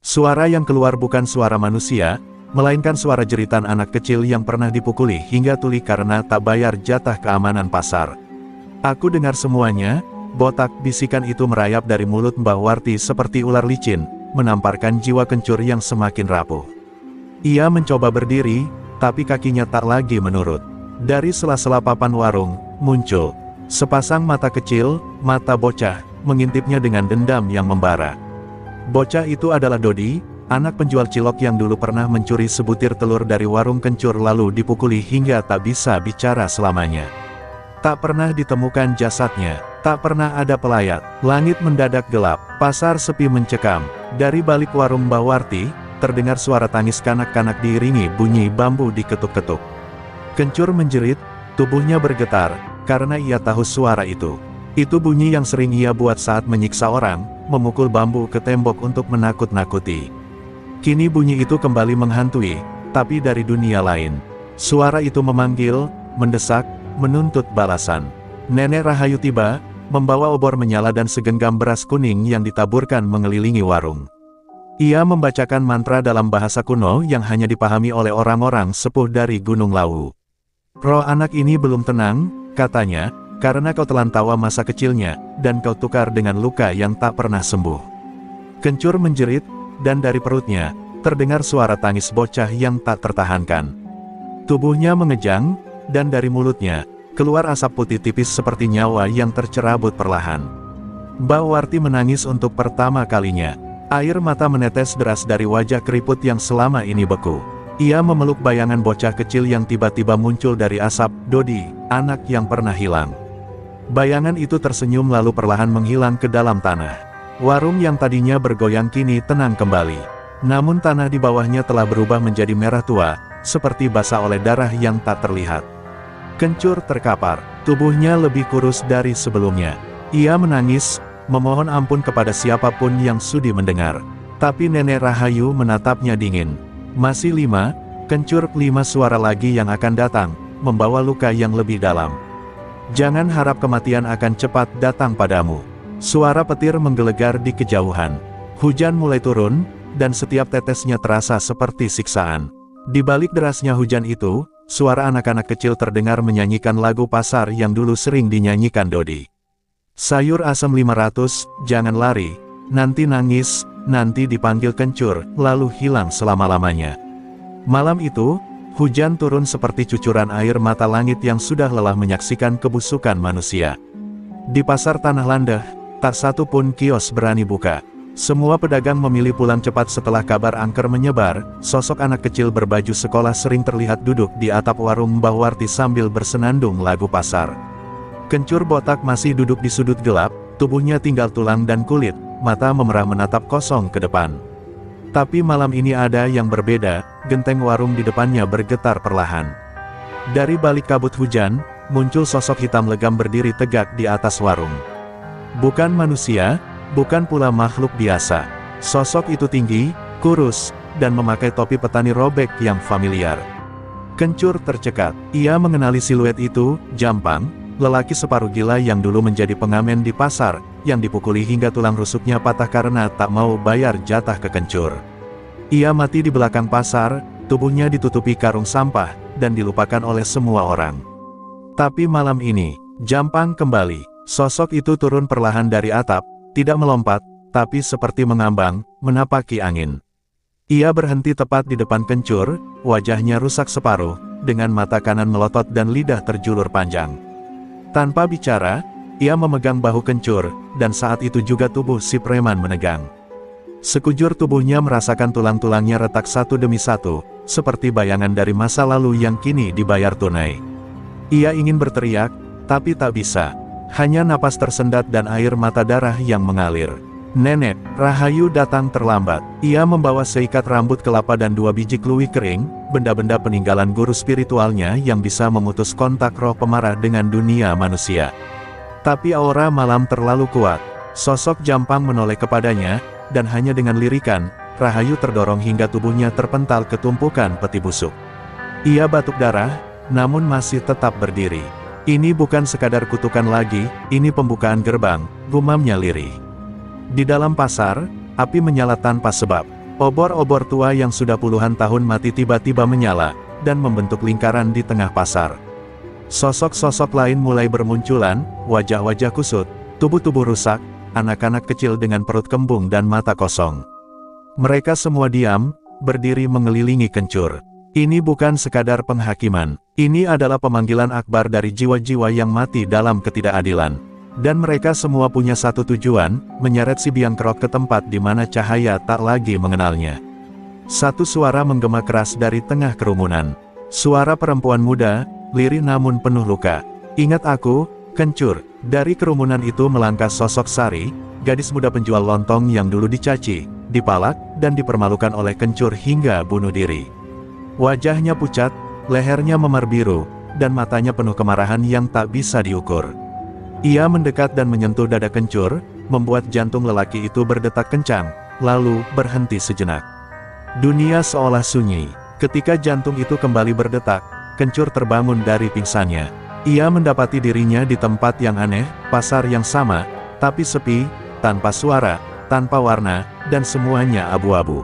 Suara yang keluar bukan suara manusia, melainkan suara jeritan anak kecil yang pernah dipukuli hingga tuli karena tak bayar jatah keamanan pasar. Aku dengar semuanya, botak, bisikan itu merayap dari mulut Mbah Warti seperti ular licin, menamparkan jiwa Kencur yang semakin rapuh. Ia mencoba berdiri, tapi kakinya tak lagi menurut. Dari sela-sela papan warung, muncul sepasang mata kecil, mata bocah, mengintipnya dengan dendam yang membara. Bocah itu adalah Dodi, anak penjual cilok yang dulu pernah mencuri sebutir telur dari warung Kencur lalu dipukuli hingga tak bisa bicara selamanya. Tak pernah ditemukan jasadnya, tak pernah ada pelayat, langit mendadak gelap, pasar sepi mencekam. Dari balik warung Mbah Warti, terdengar suara tangis kanak-kanak diiringi bunyi bambu diketuk-ketuk. Kencur menjerit, tubuhnya bergetar, karena ia tahu suara itu. Itu bunyi yang sering ia buat saat menyiksa orang, memukul bambu ke tembok untuk menakut-nakuti. Kini bunyi itu kembali menghantui, tapi dari dunia lain. Suara itu memanggil, mendesak, menuntut balasan. Nenek Rahayu tiba, membawa obor menyala dan segenggam beras kuning yang ditaburkan mengelilingi warung. Ia membacakan mantra dalam bahasa kuno yang hanya dipahami oleh orang-orang sepuh dari Gunung Lawu. Roh anak ini belum tenang, katanya, karena kau telan tawa masa kecilnya, dan kau tukar dengan luka yang tak pernah sembuh. Kencur menjerit, dan dari perutnya, terdengar suara tangis bocah yang tak tertahankan. Tubuhnya mengejang, dan dari mulutnya, keluar asap putih tipis seperti nyawa yang tercerabut perlahan. Mbah Warti menangis untuk pertama kalinya. Air mata menetes deras dari wajah keriput yang selama ini beku. Ia memeluk bayangan bocah kecil yang tiba-tiba muncul dari asap, Dodi, anak yang pernah hilang. Bayangan itu tersenyum lalu perlahan menghilang ke dalam tanah. Warung yang tadinya bergoyang kini tenang kembali. Namun tanah di bawahnya telah berubah menjadi merah tua, seperti basah oleh darah yang tak terlihat. Kencur terkapar, tubuhnya lebih kurus dari sebelumnya. Ia menangis, memohon ampun kepada siapapun yang sudi mendengar. Tapi Nenek Rahayu menatapnya dingin. Masih 5, Kencur, 5 suara lagi yang akan datang, membawa luka yang lebih dalam. Jangan harap kematian akan cepat datang padamu. Suara petir menggelegar di kejauhan. Hujan mulai turun, dan setiap tetesnya terasa seperti siksaan. Di balik derasnya hujan itu, suara anak-anak kecil terdengar menyanyikan lagu pasar yang dulu sering dinyanyikan Dodi. Sayur asam 500, jangan lari, nanti nangis, nanti dipanggil kencur, lalu hilang selama-lamanya. Malam itu, hujan turun seperti cucuran air mata langit yang sudah lelah menyaksikan kebusukan manusia. Di pasar Tanah Landah, tak satu pun kios berani buka. Semua pedagang memilih pulang cepat setelah kabar angker menyebar. Sosok anak kecil berbaju sekolah sering terlihat duduk di atap warung Mbah Warti sambil bersenandung lagu pasar. Kencur botak masih duduk di sudut gelap, tubuhnya tinggal tulang dan kulit, mata memerah menatap kosong ke depan. Tapi malam ini ada yang berbeda, genteng warung di depannya bergetar perlahan. Dari balik kabut hujan, muncul sosok hitam legam berdiri tegak di atas warung. Bukan manusia, bukan pula makhluk biasa. Sosok itu tinggi, kurus, dan memakai topi petani robek yang familiar. Kencur tercekat. Ia mengenali siluet itu, Jampang, lelaki separuh gila yang dulu menjadi pengamen di pasar, yang dipukuli hingga tulang rusuknya patah karena tak mau bayar jatah ke Kencur. Ia mati di belakang pasar, tubuhnya ditutupi karung sampah, dan dilupakan oleh semua orang. Tapi malam ini, Jampang kembali. Sosok itu turun perlahan dari atap, tidak melompat, tapi seperti mengambang, menapaki angin. Ia berhenti tepat di depan Kencur, wajahnya rusak separuh, dengan mata kanan melotot dan lidah terjulur panjang. Tanpa bicara, ia memegang bahu Kencur, dan saat itu juga tubuh si preman menegang. Sekujur tubuhnya merasakan tulang-tulangnya retak satu demi satu, seperti bayangan dari masa lalu yang kini dibayar tunai. Ia ingin berteriak, tapi tak bisa. Hanya napas tersendat dan air mata darah yang mengalir. Nenek Rahayu datang terlambat. Ia membawa seikat rambut kelapa dan 2 biji kluwih kering, benda-benda peninggalan guru spiritualnya yang bisa memutus kontak roh pemarah dengan dunia manusia. Tapi aura malam terlalu kuat. Sosok Jampang menoleh kepadanya, dan hanya dengan lirikan, Rahayu terdorong hingga tubuhnya terpental ke tumpukan peti busuk. Ia batuk darah, namun masih tetap berdiri. Ini bukan sekadar kutukan lagi, ini pembukaan gerbang, gumamnya lirih. Di dalam pasar, api menyala tanpa sebab. Obor-obor tua yang sudah puluhan tahun mati tiba-tiba menyala, dan membentuk lingkaran di tengah pasar. Sosok-sosok lain mulai bermunculan, wajah-wajah kusut, tubuh-tubuh rusak, anak-anak kecil dengan perut kembung dan mata kosong. Mereka semua diam, berdiri mengelilingi Kencur. Ini bukan sekadar penghakiman, ini adalah pemanggilan akbar dari jiwa-jiwa yang mati dalam ketidakadilan. Dan mereka semua punya satu tujuan, menyeret si biang kerok ke tempat di mana cahaya tak lagi mengenalnya. Satu suara menggema keras dari tengah kerumunan. Suara perempuan muda, lirih namun penuh luka. Ingat aku, Kencur. Dari kerumunan itu melangkah sosok Sari, gadis muda penjual lontong yang dulu dicaci, dipalak, dan dipermalukan oleh Kencur hingga bunuh diri. Wajahnya pucat, lehernya memar biru, dan matanya penuh kemarahan yang tak bisa diukur. Ia mendekat dan menyentuh dada Kencur, membuat jantung lelaki itu berdetak kencang, lalu berhenti sejenak. Dunia seolah sunyi. Ketika jantung itu kembali berdetak, Kencur terbangun dari pingsannya. Ia mendapati dirinya di tempat yang aneh, pasar yang sama, tapi sepi, tanpa suara, tanpa warna, dan semuanya abu-abu.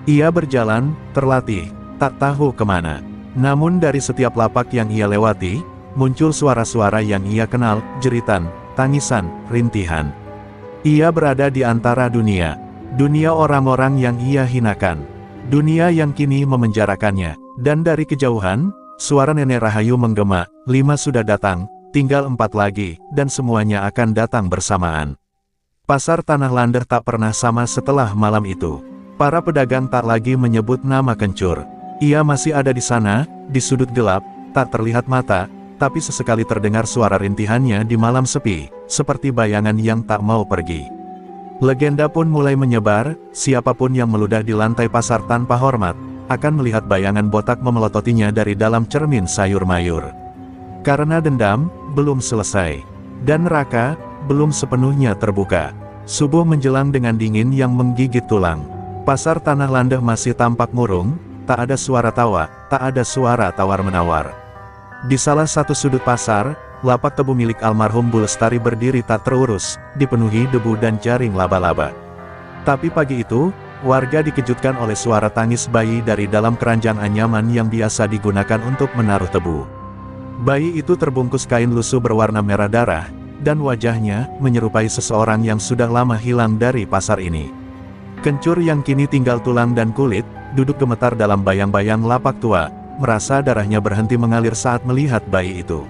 Ia berjalan, terlatih, tak tahu kemana. Namun dari setiap lapak yang ia lewati, muncul suara-suara yang ia kenal, jeritan, tangisan, rintihan. Ia berada di antara dunia. Dunia orang-orang yang ia hinakan. Dunia yang kini memenjarakannya. Dan dari kejauhan, suara Nenek Rahayu menggema, 5 sudah datang, tinggal 4 lagi, dan semuanya akan datang bersamaan. Pasar Tanah Landah tak pernah sama setelah malam itu. Para pedagang tak lagi menyebut nama Kencur. Ia masih ada di sana, di sudut gelap, tak terlihat mata, tapi sesekali terdengar suara rintihannya di malam sepi, seperti bayangan yang tak mau pergi. Legenda pun mulai menyebar, siapapun yang meludah di lantai pasar tanpa hormat, akan melihat bayangan botak memelototinya dari dalam cermin sayur mayur. Karena dendam, belum selesai. Dan neraka, belum sepenuhnya terbuka. Subuh menjelang dengan dingin yang menggigit tulang. Pasar Tanah Landah masih tampak murung, tak ada suara tawa, tak ada suara tawar-menawar. Di salah satu sudut pasar, lapak tebu milik almarhum Bu Lestari berdiri tak terurus, dipenuhi debu dan jaring laba-laba. Tapi pagi itu, warga dikejutkan oleh suara tangis bayi dari dalam keranjang anyaman yang biasa digunakan untuk menaruh tebu. Bayi itu terbungkus kain lusuh berwarna merah darah, dan wajahnya menyerupai seseorang yang sudah lama hilang dari pasar ini. Kencur yang kini tinggal tulang dan kulit, duduk gemetar dalam bayang-bayang lapak tua, merasa darahnya berhenti mengalir saat melihat bayi itu.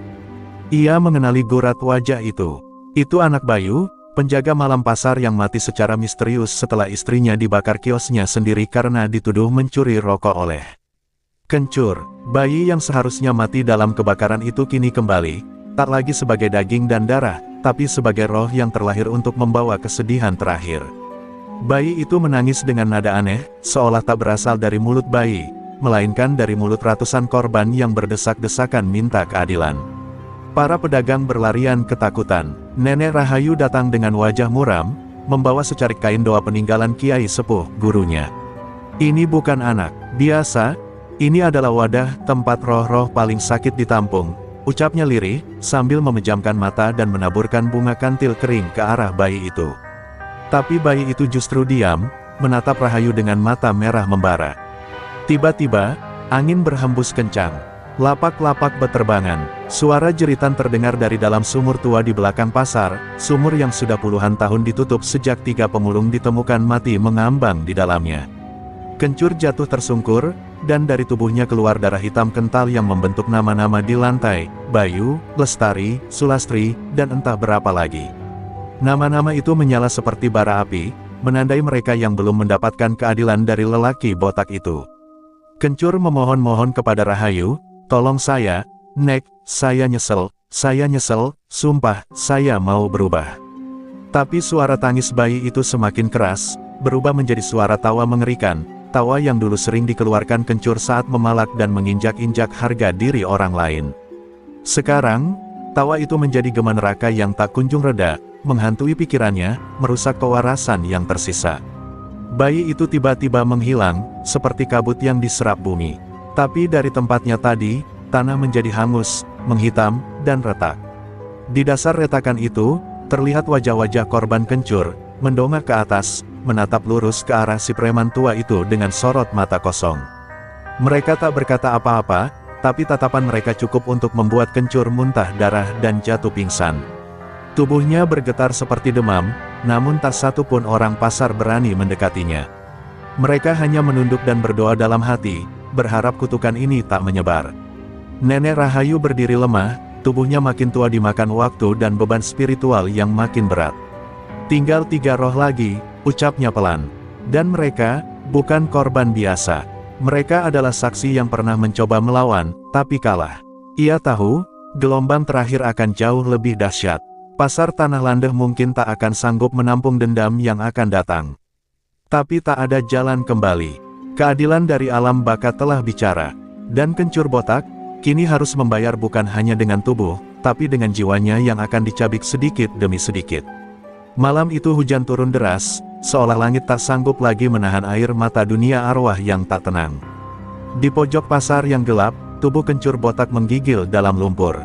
Ia mengenali gurat wajah itu. Itu anak Bayu, penjaga malam pasar yang mati secara misterius setelah istrinya dibakar kiosnya sendiri karena dituduh mencuri rokok oleh Kencur. Bayi yang seharusnya mati dalam kebakaran itu kini kembali, tak lagi sebagai daging dan darah, tapi sebagai roh yang terlahir untuk membawa kesedihan terakhir. Bayi itu menangis dengan nada aneh, seolah tak berasal dari mulut bayi, melainkan dari mulut ratusan korban yang berdesak-desakan minta keadilan. Para pedagang berlarian ketakutan. Nenek Rahayu datang dengan wajah muram, membawa secarik kain doa peninggalan Kiai Sepuh, gurunya. Ini bukan anak biasa, ini adalah wadah tempat roh-roh paling sakit ditampung, ucapnya lirih, sambil memejamkan mata dan menaburkan bunga kantil kering ke arah bayi itu. Tapi bayi itu justru diam, menatap Rahayu dengan mata merah membara. Tiba-tiba, angin berhembus kencang. Lapak-lapak beterbangan. Suara jeritan terdengar dari dalam sumur tua di belakang pasar, sumur yang sudah puluhan tahun ditutup sejak 3 pemulung ditemukan mati mengambang di dalamnya. Kencur jatuh tersungkur, dan dari tubuhnya keluar darah hitam kental yang membentuk nama-nama di lantai, Bayu, Lestari, Sulastri, dan entah berapa lagi. Nama-nama itu menyala seperti bara api, menandai mereka yang belum mendapatkan keadilan dari lelaki botak itu. Kencur memohon-mohon kepada Rahayu, "Tolong saya, Nek, saya nyesel, sumpah, saya mau berubah." Tapi suara tangis bayi itu semakin keras, berubah menjadi suara tawa mengerikan, tawa yang dulu sering dikeluarkan Kencur saat memalak dan menginjak-injak harga diri orang lain. Sekarang, tawa itu menjadi gema neraka yang tak kunjung reda, menghantui pikirannya, merusak kewarasan yang tersisa. Bayi itu tiba-tiba menghilang, seperti kabut yang diserap bumi. Tapi dari tempatnya tadi, tanah menjadi hangus, menghitam, dan retak. Di dasar retakan itu, terlihat wajah-wajah korban Kencur, mendongak ke atas, menatap lurus ke arah si preman tua itu dengan sorot mata kosong. Mereka tak berkata apa-apa, tapi tatapan mereka cukup untuk membuat Kencur muntah darah dan jatuh pingsan. Tubuhnya bergetar seperti demam, namun tak satu pun orang pasar berani mendekatinya. Mereka hanya menunduk dan berdoa dalam hati, berharap kutukan ini tak menyebar. Nenek Rahayu berdiri lemah, tubuhnya makin tua dimakan waktu dan beban spiritual yang makin berat. "Tinggal 3 roh lagi," ucapnya pelan. Dan mereka, bukan korban biasa. Mereka adalah saksi yang pernah mencoba melawan, tapi kalah. Ia tahu, gelombang terakhir akan jauh lebih dahsyat. Pasar Tanah Landeh mungkin tak akan sanggup menampung dendam yang akan datang. Tapi tak ada jalan kembali. Keadilan dari alam baka telah bicara. Dan Kencur botak, kini harus membayar bukan hanya dengan tubuh, tapi dengan jiwanya yang akan dicabik sedikit demi sedikit. Malam itu hujan turun deras, seolah langit tak sanggup lagi menahan air mata dunia arwah yang tak tenang. Di pojok pasar yang gelap, tubuh Kencur botak menggigil dalam lumpur.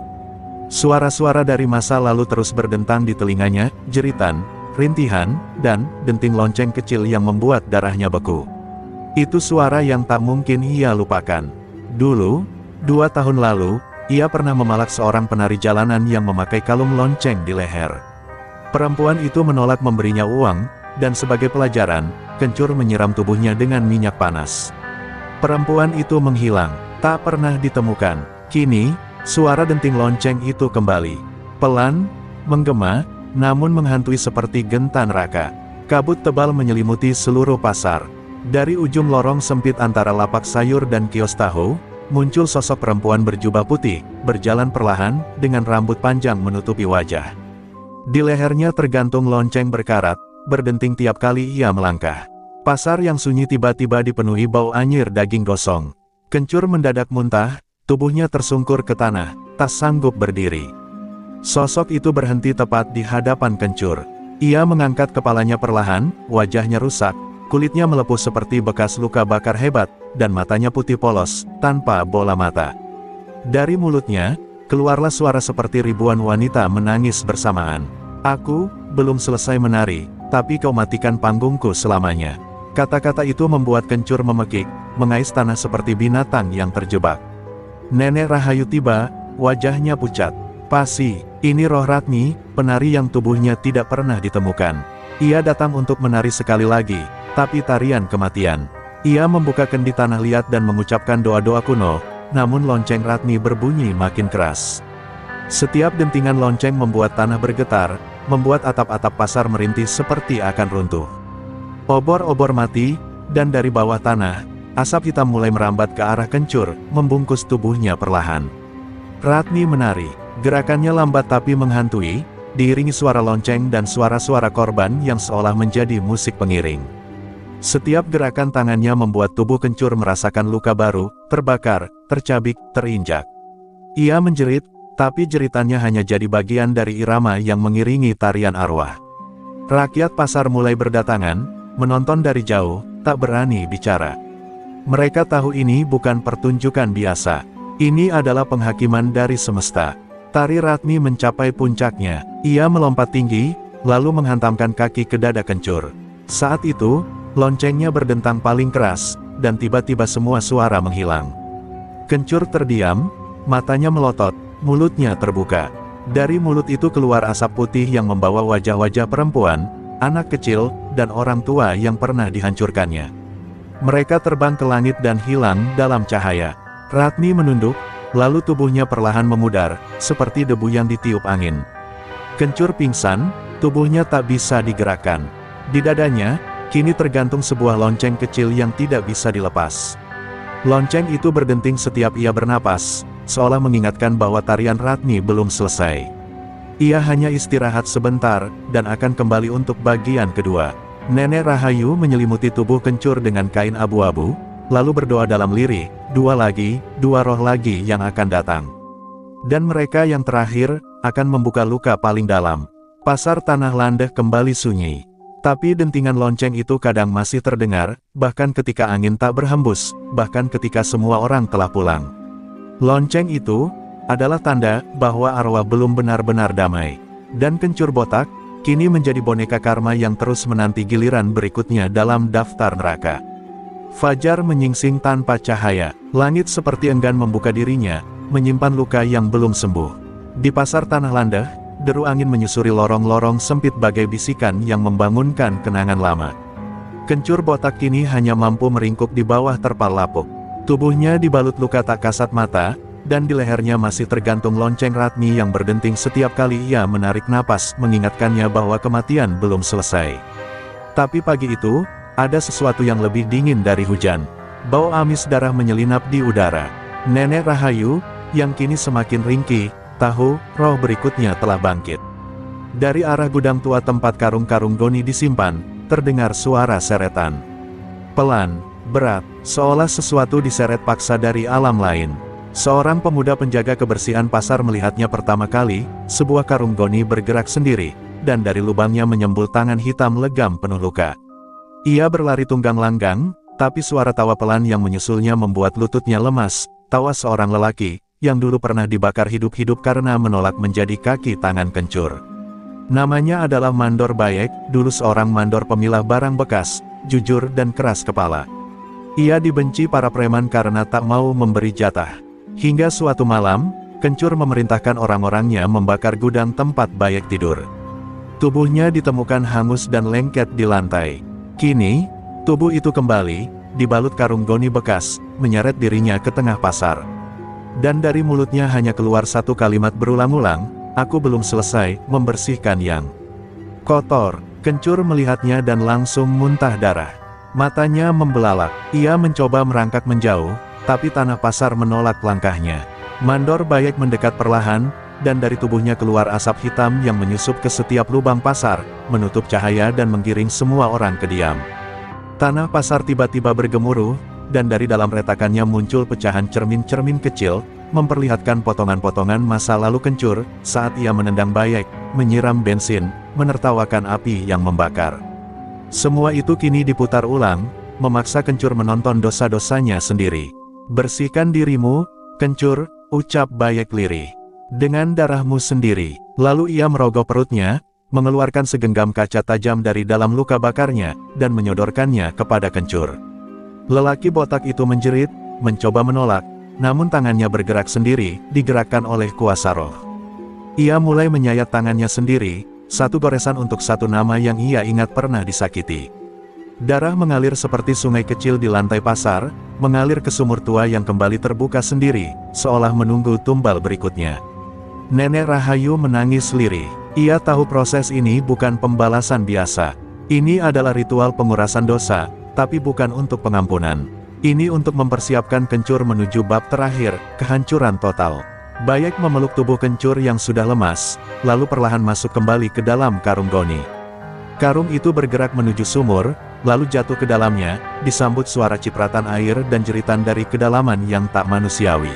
Suara-suara dari masa lalu terus berdentang di telinganya, jeritan, rintihan, dan denting lonceng kecil yang membuat darahnya beku. Itu suara yang tak mungkin ia lupakan. Dulu, 2 tahun lalu, ia pernah memalak seorang penari jalanan yang memakai kalung lonceng di leher. Perempuan itu menolak memberinya uang, dan sebagai pelajaran, Kencur menyiram tubuhnya dengan minyak panas. Perempuan itu menghilang, tak pernah ditemukan. Kini, suara denting lonceng itu kembali. Pelan, menggema, namun menghantui seperti genta neraka. Kabut tebal menyelimuti seluruh pasar. Dari ujung lorong sempit antara lapak sayur dan kios tahu, muncul sosok perempuan berjubah putih, berjalan perlahan, dengan rambut panjang menutupi wajah. Di lehernya tergantung lonceng berkarat, berdenting tiap kali ia melangkah. Pasar yang sunyi tiba-tiba dipenuhi bau anyir daging gosong. Kencur mendadak muntah, tubuhnya tersungkur ke tanah, tak sanggup berdiri. Sosok itu berhenti tepat di hadapan Kencur. Ia mengangkat kepalanya perlahan, wajahnya rusak, kulitnya melepuh seperti bekas luka bakar hebat, dan matanya putih polos, tanpa bola mata. Dari mulutnya, keluarlah suara seperti ribuan wanita menangis bersamaan. "Aku belum selesai menari, tapi kau matikan panggungku selamanya." Kata-kata itu membuat Kencur memekik, mengais tanah seperti binatang yang terjebak. Nenek Rahayu tiba, wajahnya pucat. Pasi, ini roh Ratni, penari yang tubuhnya tidak pernah ditemukan. Ia datang untuk menari sekali lagi, tapi tarian kematian. Ia membuka kendi tanah liat dan mengucapkan doa-doa kuno, namun lonceng Ratni berbunyi makin keras. Setiap dentingan lonceng membuat tanah bergetar, membuat atap-atap pasar merintih seperti akan runtuh. Obor-obor mati, dan dari bawah tanah, asap hitam mulai merambat ke arah Kencur, membungkus tubuhnya perlahan. Ratni menari, gerakannya lambat tapi menghantui, diiringi suara lonceng dan suara-suara korban yang seolah menjadi musik pengiring. Setiap gerakan tangannya membuat tubuh Kencur merasakan luka baru, terbakar, tercabik, terinjak. Ia menjerit, tapi jeritannya hanya jadi bagian dari irama yang mengiringi tarian arwah. Rakyat pasar mulai berdatangan, menonton dari jauh, tak berani bicara. Mereka tahu ini bukan pertunjukan biasa. Ini adalah penghakiman dari semesta. Tari Ratni mencapai puncaknya. Ia melompat tinggi, lalu menghantamkan kaki ke dada Kencur. Saat itu, loncengnya berdentang paling keras, dan tiba-tiba semua suara menghilang. Kencur terdiam, matanya melotot, mulutnya terbuka. Dari mulut itu keluar asap putih yang membawa wajah-wajah perempuan, anak kecil, dan orang tua yang pernah dihancurkannya. Mereka terbang ke langit dan hilang dalam cahaya. Ratni menunduk, lalu tubuhnya perlahan memudar, seperti debu yang ditiup angin. Kencur pingsan, tubuhnya tak bisa digerakkan. Di dadanya, kini tergantung sebuah lonceng kecil yang tidak bisa dilepas. Lonceng itu berdenting setiap ia bernapas, seolah mengingatkan bahwa tarian Ratni belum selesai. Ia hanya istirahat sebentar, dan akan kembali untuk bagian kedua. Nenek Rahayu menyelimuti tubuh Kencur dengan kain abu-abu, lalu berdoa dalam lirih, dua roh lagi yang akan datang. Dan mereka yang terakhir, akan membuka luka paling dalam. Pasar Tanah Landah kembali sunyi. Tapi dentingan lonceng itu kadang masih terdengar, bahkan ketika angin tak berhembus, bahkan ketika semua orang telah pulang. Lonceng itu adalah tanda bahwa arwah belum benar-benar damai. Dan Kencur botak, kini menjadi boneka karma yang terus menanti giliran berikutnya dalam daftar neraka. Fajar menyingsing tanpa cahaya, langit seperti enggan membuka dirinya, menyimpan luka yang belum sembuh. Di pasar Tanah Landah, deru angin menyusuri lorong-lorong sempit bagai bisikan yang membangunkan kenangan lama. Kencur botak kini hanya mampu meringkuk di bawah terpal lapuk. Tubuhnya dibalut luka tak kasat mata, dan di lehernya masih tergantung lonceng Ratni yang berdenting setiap kali ia menarik napas, mengingatkannya bahwa kematian belum selesai. Tapi pagi itu, ada sesuatu yang lebih dingin dari hujan. Bau amis darah menyelinap di udara. Nenek Rahayu, yang kini semakin ringkih, tahu, roh berikutnya telah bangkit. Dari arah gudang tua tempat karung-karung goni disimpan, terdengar suara seretan. Pelan, berat, seolah sesuatu diseret paksa dari alam lain. Seorang pemuda penjaga kebersihan pasar melihatnya pertama kali, sebuah karung goni bergerak sendiri, dan dari lubangnya menyembul tangan hitam legam penuh luka. Ia berlari tunggang langgang, tapi suara tawa pelan yang menyusulnya membuat lututnya lemas, tawa seorang lelaki, yang dulu pernah dibakar hidup-hidup karena menolak menjadi kaki tangan Kencur. Namanya adalah Mandor Bayek, dulu seorang mandor pemilah barang bekas, jujur dan keras kepala. Ia dibenci para preman karena tak mau memberi jatah. Hingga suatu malam, Kencur memerintahkan orang-orangnya membakar gudang tempat Bayek tidur. Tubuhnya ditemukan hangus dan lengket di lantai. Kini, tubuh itu kembali, dibalut karung goni bekas, menyeret dirinya ke tengah pasar. Dan dari mulutnya hanya keluar satu kalimat berulang-ulang, "Aku belum selesai membersihkan yang kotor." Kencur melihatnya dan langsung muntah darah. Matanya membelalak, ia mencoba merangkak menjauh, tapi tanah pasar menolak langkahnya. Mandor Bayek mendekat perlahan, dan dari tubuhnya keluar asap hitam yang menyusup ke setiap lubang pasar, menutup cahaya dan menggiring semua orang ke diam. Tanah pasar tiba-tiba bergemuruh, dan dari dalam retakannya muncul pecahan cermin-cermin kecil, memperlihatkan potongan-potongan masa lalu Kencur, saat ia menendang Bayek, menyiram bensin, menertawakan api yang membakar. Semua itu kini diputar ulang, memaksa Kencur menonton dosa-dosanya sendiri. "Bersihkan dirimu, Kencur," ucap Bayek lirih. "Dengan darahmu sendiri." Lalu ia merogoh perutnya, mengeluarkan segenggam kaca tajam dari dalam luka bakarnya, dan menyodorkannya kepada Kencur. Lelaki botak itu menjerit, mencoba menolak, namun tangannya bergerak sendiri, digerakkan oleh kuasa roh. Ia mulai menyayat tangannya sendiri, satu goresan untuk satu nama yang ia ingat pernah disakiti. Darah mengalir seperti sungai kecil di lantai pasar, mengalir ke sumur tua yang kembali terbuka sendiri, seolah menunggu tumbal berikutnya. Nenek Rahayu menangis lirih. Ia tahu proses ini bukan pembalasan biasa. Ini adalah ritual pengurasan dosa, tapi bukan untuk pengampunan. Ini untuk mempersiapkan Kencur menuju bab terakhir, kehancuran total. Bayek memeluk tubuh Kencur yang sudah lemas, lalu perlahan masuk kembali ke dalam karung goni. Karung itu bergerak menuju sumur, lalu jatuh ke dalamnya, disambut suara cipratan air dan jeritan dari kedalaman yang tak manusiawi.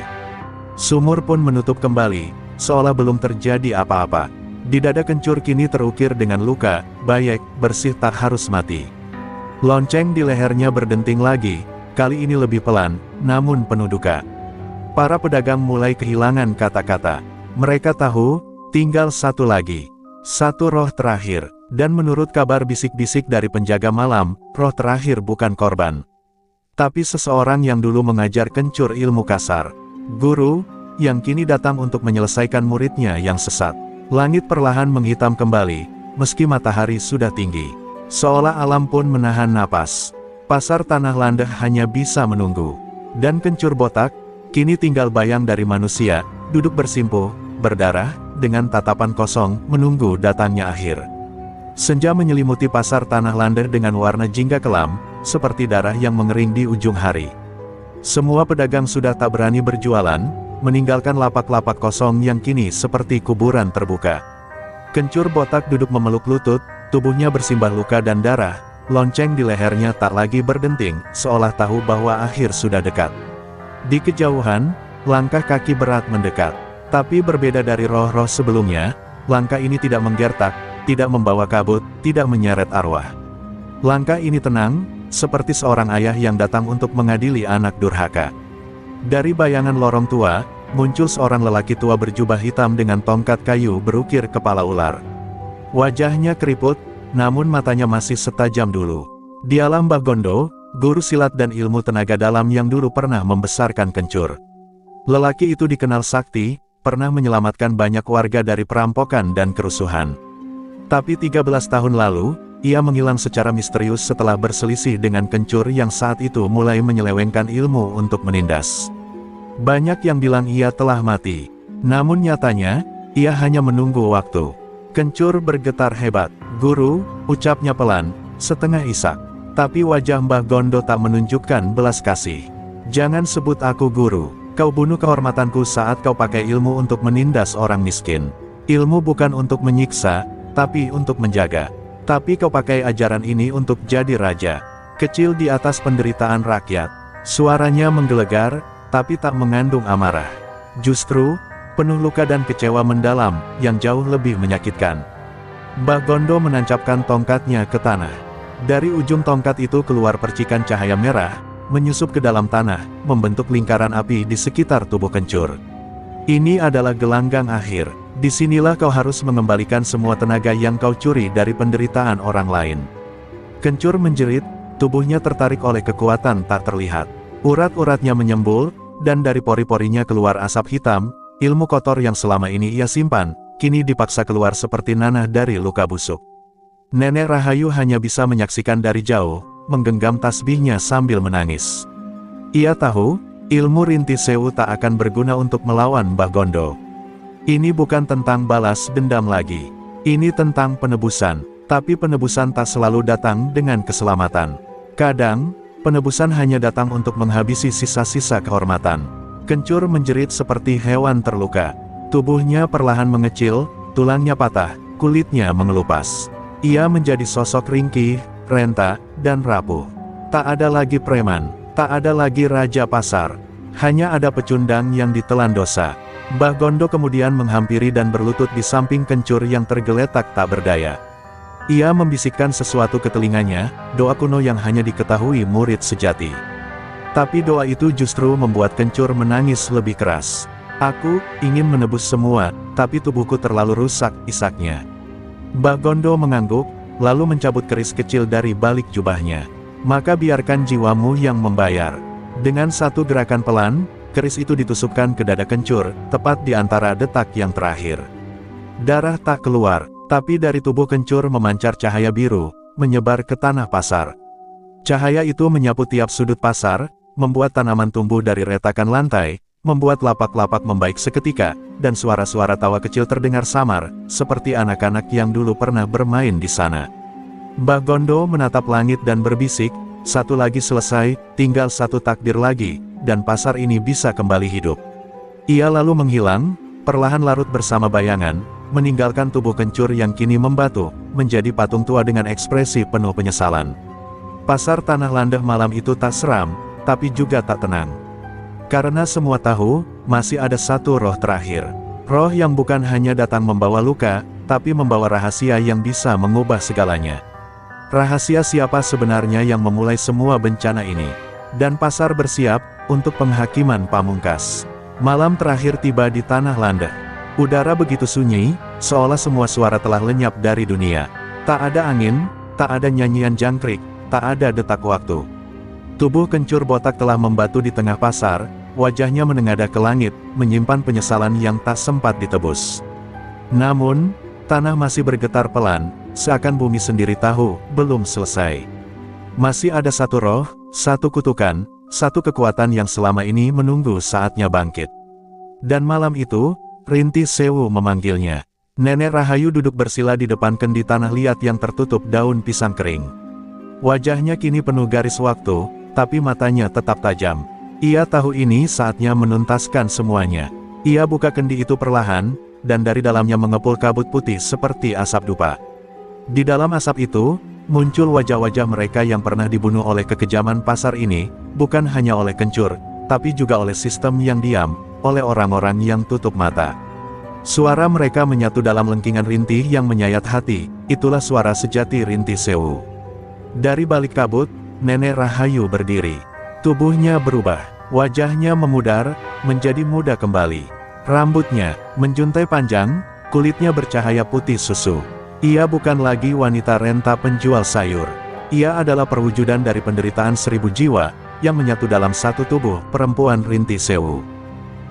Sumur pun menutup kembali, seolah belum terjadi apa-apa. Di dada Kencur kini terukir dengan luka, Bayek, bersih tak harus mati. Lonceng di lehernya berdenting lagi, kali ini lebih pelan, namun penuh duka. Para pedagang mulai kehilangan kata-kata. Mereka tahu, tinggal satu lagi. Satu roh terakhir, dan menurut kabar bisik-bisik dari penjaga malam, roh terakhir bukan korban, tapi seseorang yang dulu mengajar Kencur ilmu kasar. Guru, yang kini datang untuk menyelesaikan muridnya yang sesat. Langit perlahan menghitam kembali, meski matahari sudah tinggi. Seolah alam pun menahan napas. Pasar Tanah Landah hanya bisa menunggu. Dan Kencur botak, kini tinggal bayang dari manusia, duduk bersimpuh, berdarah, dengan tatapan kosong, menunggu datangnya akhir. Senja menyelimuti pasar Tanah Landah dengan warna jingga kelam, seperti darah yang mengering di ujung hari. Semua pedagang sudah tak berani berjualan, meninggalkan lapak-lapak kosong yang kini seperti kuburan terbuka. Kencur botak duduk memeluk lutut, tubuhnya bersimbah luka dan darah, lonceng di lehernya tak lagi berdenting, seolah tahu bahwa akhir sudah dekat. Di kejauhan, langkah kaki berat mendekat. Tapi berbeda dari roh-roh sebelumnya, langkah ini tidak menggertak, tidak membawa kabut, tidak menyeret arwah. Langkah ini tenang, seperti seorang ayah yang datang untuk mengadili anak durhaka. Dari bayangan lorong tua, muncul seorang lelaki tua berjubah hitam dengan tongkat kayu berukir kepala ular. Wajahnya keriput, namun matanya masih setajam dulu. Dialah Mbah Gondo, guru silat dan ilmu tenaga dalam yang dulu pernah membesarkan Kencur. Lelaki itu dikenal sakti, pernah menyelamatkan banyak warga dari perampokan dan kerusuhan. Tapi 13 tahun lalu, ia menghilang secara misterius setelah berselisih dengan Kencur yang saat itu mulai menyelewengkan ilmu untuk menindas. Banyak yang bilang ia telah mati. Namun nyatanya, ia hanya menunggu waktu. Kencur bergetar hebat. Guru, ucapnya pelan, setengah isak. Tapi wajah Mbah Gondo tak menunjukkan belas kasih. Jangan sebut aku guru. Kau bunuh kehormatanku saat kau pakai ilmu untuk menindas orang miskin. Ilmu bukan untuk menyiksa, tapi untuk menjaga. Tapi kau pakai ajaran ini untuk jadi raja. Kecil di atas penderitaan rakyat. Suaranya menggelegar, tapi tak mengandung amarah. Justru, penuh luka dan kecewa mendalam, yang jauh lebih menyakitkan. Mbah Gondo menancapkan tongkatnya ke tanah. Dari ujung tongkat itu keluar percikan cahaya merah, menyusup ke dalam tanah, membentuk lingkaran api di sekitar tubuh Kencur. Ini adalah gelanggang akhir. Disinilah kau harus mengembalikan semua tenaga yang kau curi dari penderitaan orang lain. Kencur menjerit, tubuhnya tertarik oleh kekuatan tak terlihat. Urat-uratnya menyembul, dan dari pori-porinya keluar asap hitam, ilmu kotor yang selama ini ia simpan, kini dipaksa keluar seperti nanah dari luka busuk. Nenek Rahayu hanya bisa menyaksikan dari jauh, menggenggam tasbihnya sambil menangis. Ia tahu, ilmu Rinti Sewu tak akan berguna untuk melawan Mbah Gondo. Ini bukan tentang balas dendam lagi. Ini tentang penebusan. Tapi penebusan tak selalu datang dengan keselamatan. Kadang, penebusan hanya datang untuk menghabisi sisa-sisa kehormatan. Kencur menjerit seperti hewan terluka. Tubuhnya perlahan mengecil, tulangnya patah, kulitnya mengelupas. Ia menjadi sosok ringkih, renta, dan rapuh. Tak ada lagi preman, tak ada lagi raja pasar. Hanya ada pecundang yang ditelan dosa. Mbah Gondo kemudian menghampiri dan berlutut di samping Kencur yang tergeletak tak berdaya. Ia membisikkan sesuatu ke telinganya, doa kuno yang hanya diketahui murid sejati. Tapi doa itu justru membuat Kencur menangis lebih keras. Aku ingin menebus semua, tapi tubuhku terlalu rusak, isaknya. Mbah Gondo mengangguk, lalu mencabut keris kecil dari balik jubahnya. Maka biarkan jiwamu yang membayar. Dengan satu gerakan pelan, keris itu ditusukkan ke dada Kencur, tepat di antara detak yang terakhir. Darah tak keluar, tapi dari tubuh Kencur memancar cahaya biru, menyebar ke tanah pasar. Cahaya itu menyapu tiap sudut pasar, membuat tanaman tumbuh dari retakan lantai, membuat lapak-lapak membaik seketika, dan suara-suara tawa kecil terdengar samar, seperti anak-anak yang dulu pernah bermain di sana. Mbah Gondo menatap langit dan berbisik, satu lagi selesai, tinggal satu takdir lagi, dan pasar ini bisa kembali hidup. Ia lalu menghilang, perlahan larut bersama bayangan, meninggalkan tubuh Kencur yang kini membatu, menjadi patung tua dengan ekspresi penuh penyesalan. Pasar Tanah Landah malam itu tak seram, tapi juga tak tenang. Karena semua tahu, masih ada satu roh terakhir. Roh yang bukan hanya datang membawa luka, tapi membawa rahasia yang bisa mengubah segalanya. Rahasia siapa sebenarnya yang memulai semua bencana ini. Dan pasar bersiap untuk penghakiman pamungkas. Malam terakhir tiba di Tanah Landah. Udara begitu sunyi, seolah semua suara telah lenyap dari dunia. Tak ada angin, tak ada nyanyian jangkrik, tak ada detak waktu. Tubuh Kencur botak telah membatu di tengah pasar, wajahnya menengadah ke langit, menyimpan penyesalan yang tak sempat ditebus. Namun, tanah masih bergetar pelan, seakan bumi sendiri tahu, belum selesai. Masih ada satu roh, satu kutukan, satu kekuatan yang selama ini menunggu saatnya bangkit. Dan malam itu, Rinti Sewu memanggilnya. Nenek Rahayu duduk bersila di depan kendi tanah liat yang tertutup daun pisang kering. Wajahnya kini penuh garis waktu, tapi matanya tetap tajam. Ia tahu ini saatnya menuntaskan semuanya. Ia buka kendi itu perlahan, dan dari dalamnya mengepul kabut putih seperti asap dupa. Di dalam asap itu, muncul wajah-wajah mereka yang pernah dibunuh oleh kekejaman pasar ini, bukan hanya oleh Kencur, tapi juga oleh sistem yang diam, oleh orang-orang yang tutup mata. Suara mereka menyatu dalam lengkingan rintih yang menyayat hati, itulah suara sejati Rinti Sewu. Dari balik kabut, Nenek Rahayu berdiri. Tubuhnya berubah, wajahnya memudar, menjadi muda kembali. Rambutnya menjuntai panjang, kulitnya bercahaya putih susu. Ia bukan lagi wanita renta penjual sayur. Ia adalah perwujudan dari penderitaan 1000 jiwa, yang menyatu dalam satu tubuh perempuan Rinti Sewu.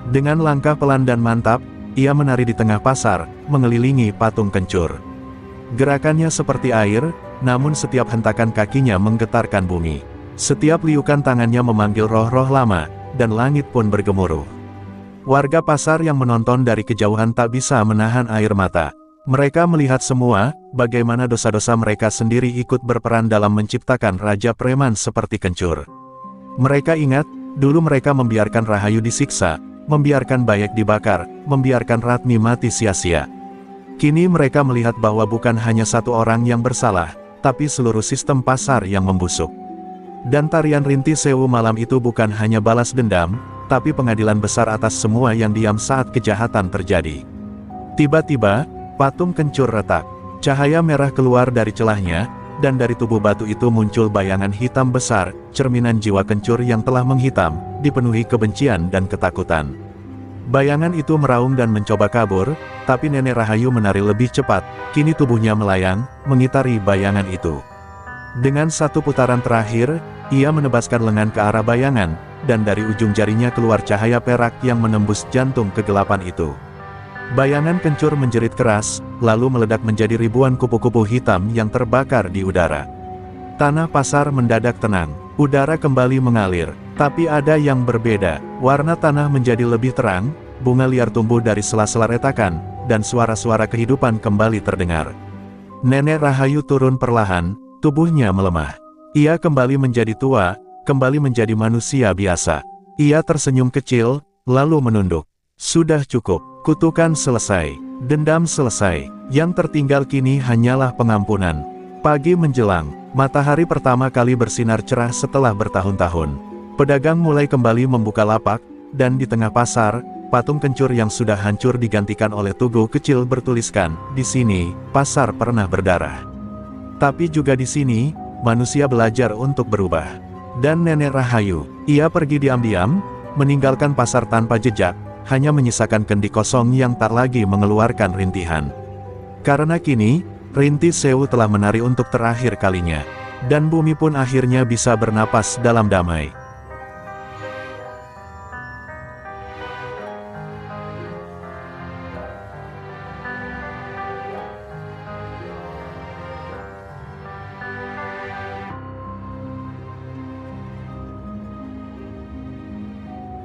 Dengan langkah pelan dan mantap, ia menari di tengah pasar, mengelilingi patung Kencur. Gerakannya seperti air, namun setiap hentakan kakinya menggetarkan bumi. Setiap liukan tangannya memanggil roh-roh lama, dan langit pun bergemuruh. Warga pasar yang menonton dari kejauhan tak bisa menahan air mata. Mereka melihat semua, bagaimana dosa-dosa mereka sendiri ikut berperan dalam menciptakan Raja Preman seperti Kencur. Mereka ingat, dulu mereka membiarkan Rahayu disiksa, membiarkan Bayek dibakar, membiarkan Ratmi mati sia-sia. Kini mereka melihat bahwa bukan hanya satu orang yang bersalah, tapi seluruh sistem pasar yang membusuk. Dan tarian Rinti Sewu malam itu bukan hanya balas dendam, tapi pengadilan besar atas semua yang diam saat kejahatan terjadi. Tiba-tiba, patung Kencur retak. Cahaya merah keluar dari celahnya, dan dari tubuh batu itu muncul bayangan hitam besar, cerminan jiwa Kencur yang telah menghitam, dipenuhi kebencian dan ketakutan. Bayangan itu meraung dan mencoba kabur, tapi Nenek Rahayu menari lebih cepat, kini tubuhnya melayang, mengitari bayangan itu. Dengan satu putaran terakhir, ia menebaskan lengan ke arah bayangan, dan dari ujung jarinya keluar cahaya perak yang menembus jantung kegelapan itu. Bayangan Kencur menjerit keras, lalu meledak menjadi ribuan kupu-kupu hitam yang terbakar di udara. Tanah pasar mendadak tenang, udara kembali mengalir, tapi ada yang berbeda, warna tanah menjadi lebih terang, bunga liar tumbuh dari sela-sela retakan, dan suara-suara kehidupan kembali terdengar. Nenek Rahayu turun perlahan, tubuhnya melemah. Ia kembali menjadi tua, kembali menjadi manusia biasa. Ia tersenyum kecil, lalu menunduk. Sudah cukup, kutukan selesai, dendam selesai, yang tertinggal kini hanyalah pengampunan. Pagi menjelang, matahari pertama kali bersinar cerah setelah bertahun-tahun. Pedagang mulai kembali membuka lapak, dan di tengah pasar, patung Kencur yang sudah hancur digantikan oleh tugu kecil bertuliskan, "Di sini, pasar pernah berdarah." Tapi juga di sini, manusia belajar untuk berubah. Dan Nenek Rahayu, ia pergi diam-diam, meninggalkan pasar tanpa jejak, hanya menyisakan kendi kosong yang tak lagi mengeluarkan rintihan. Karena kini, Rinti Sewu telah menari untuk terakhir kalinya. Dan bumi pun akhirnya bisa bernapas dalam damai.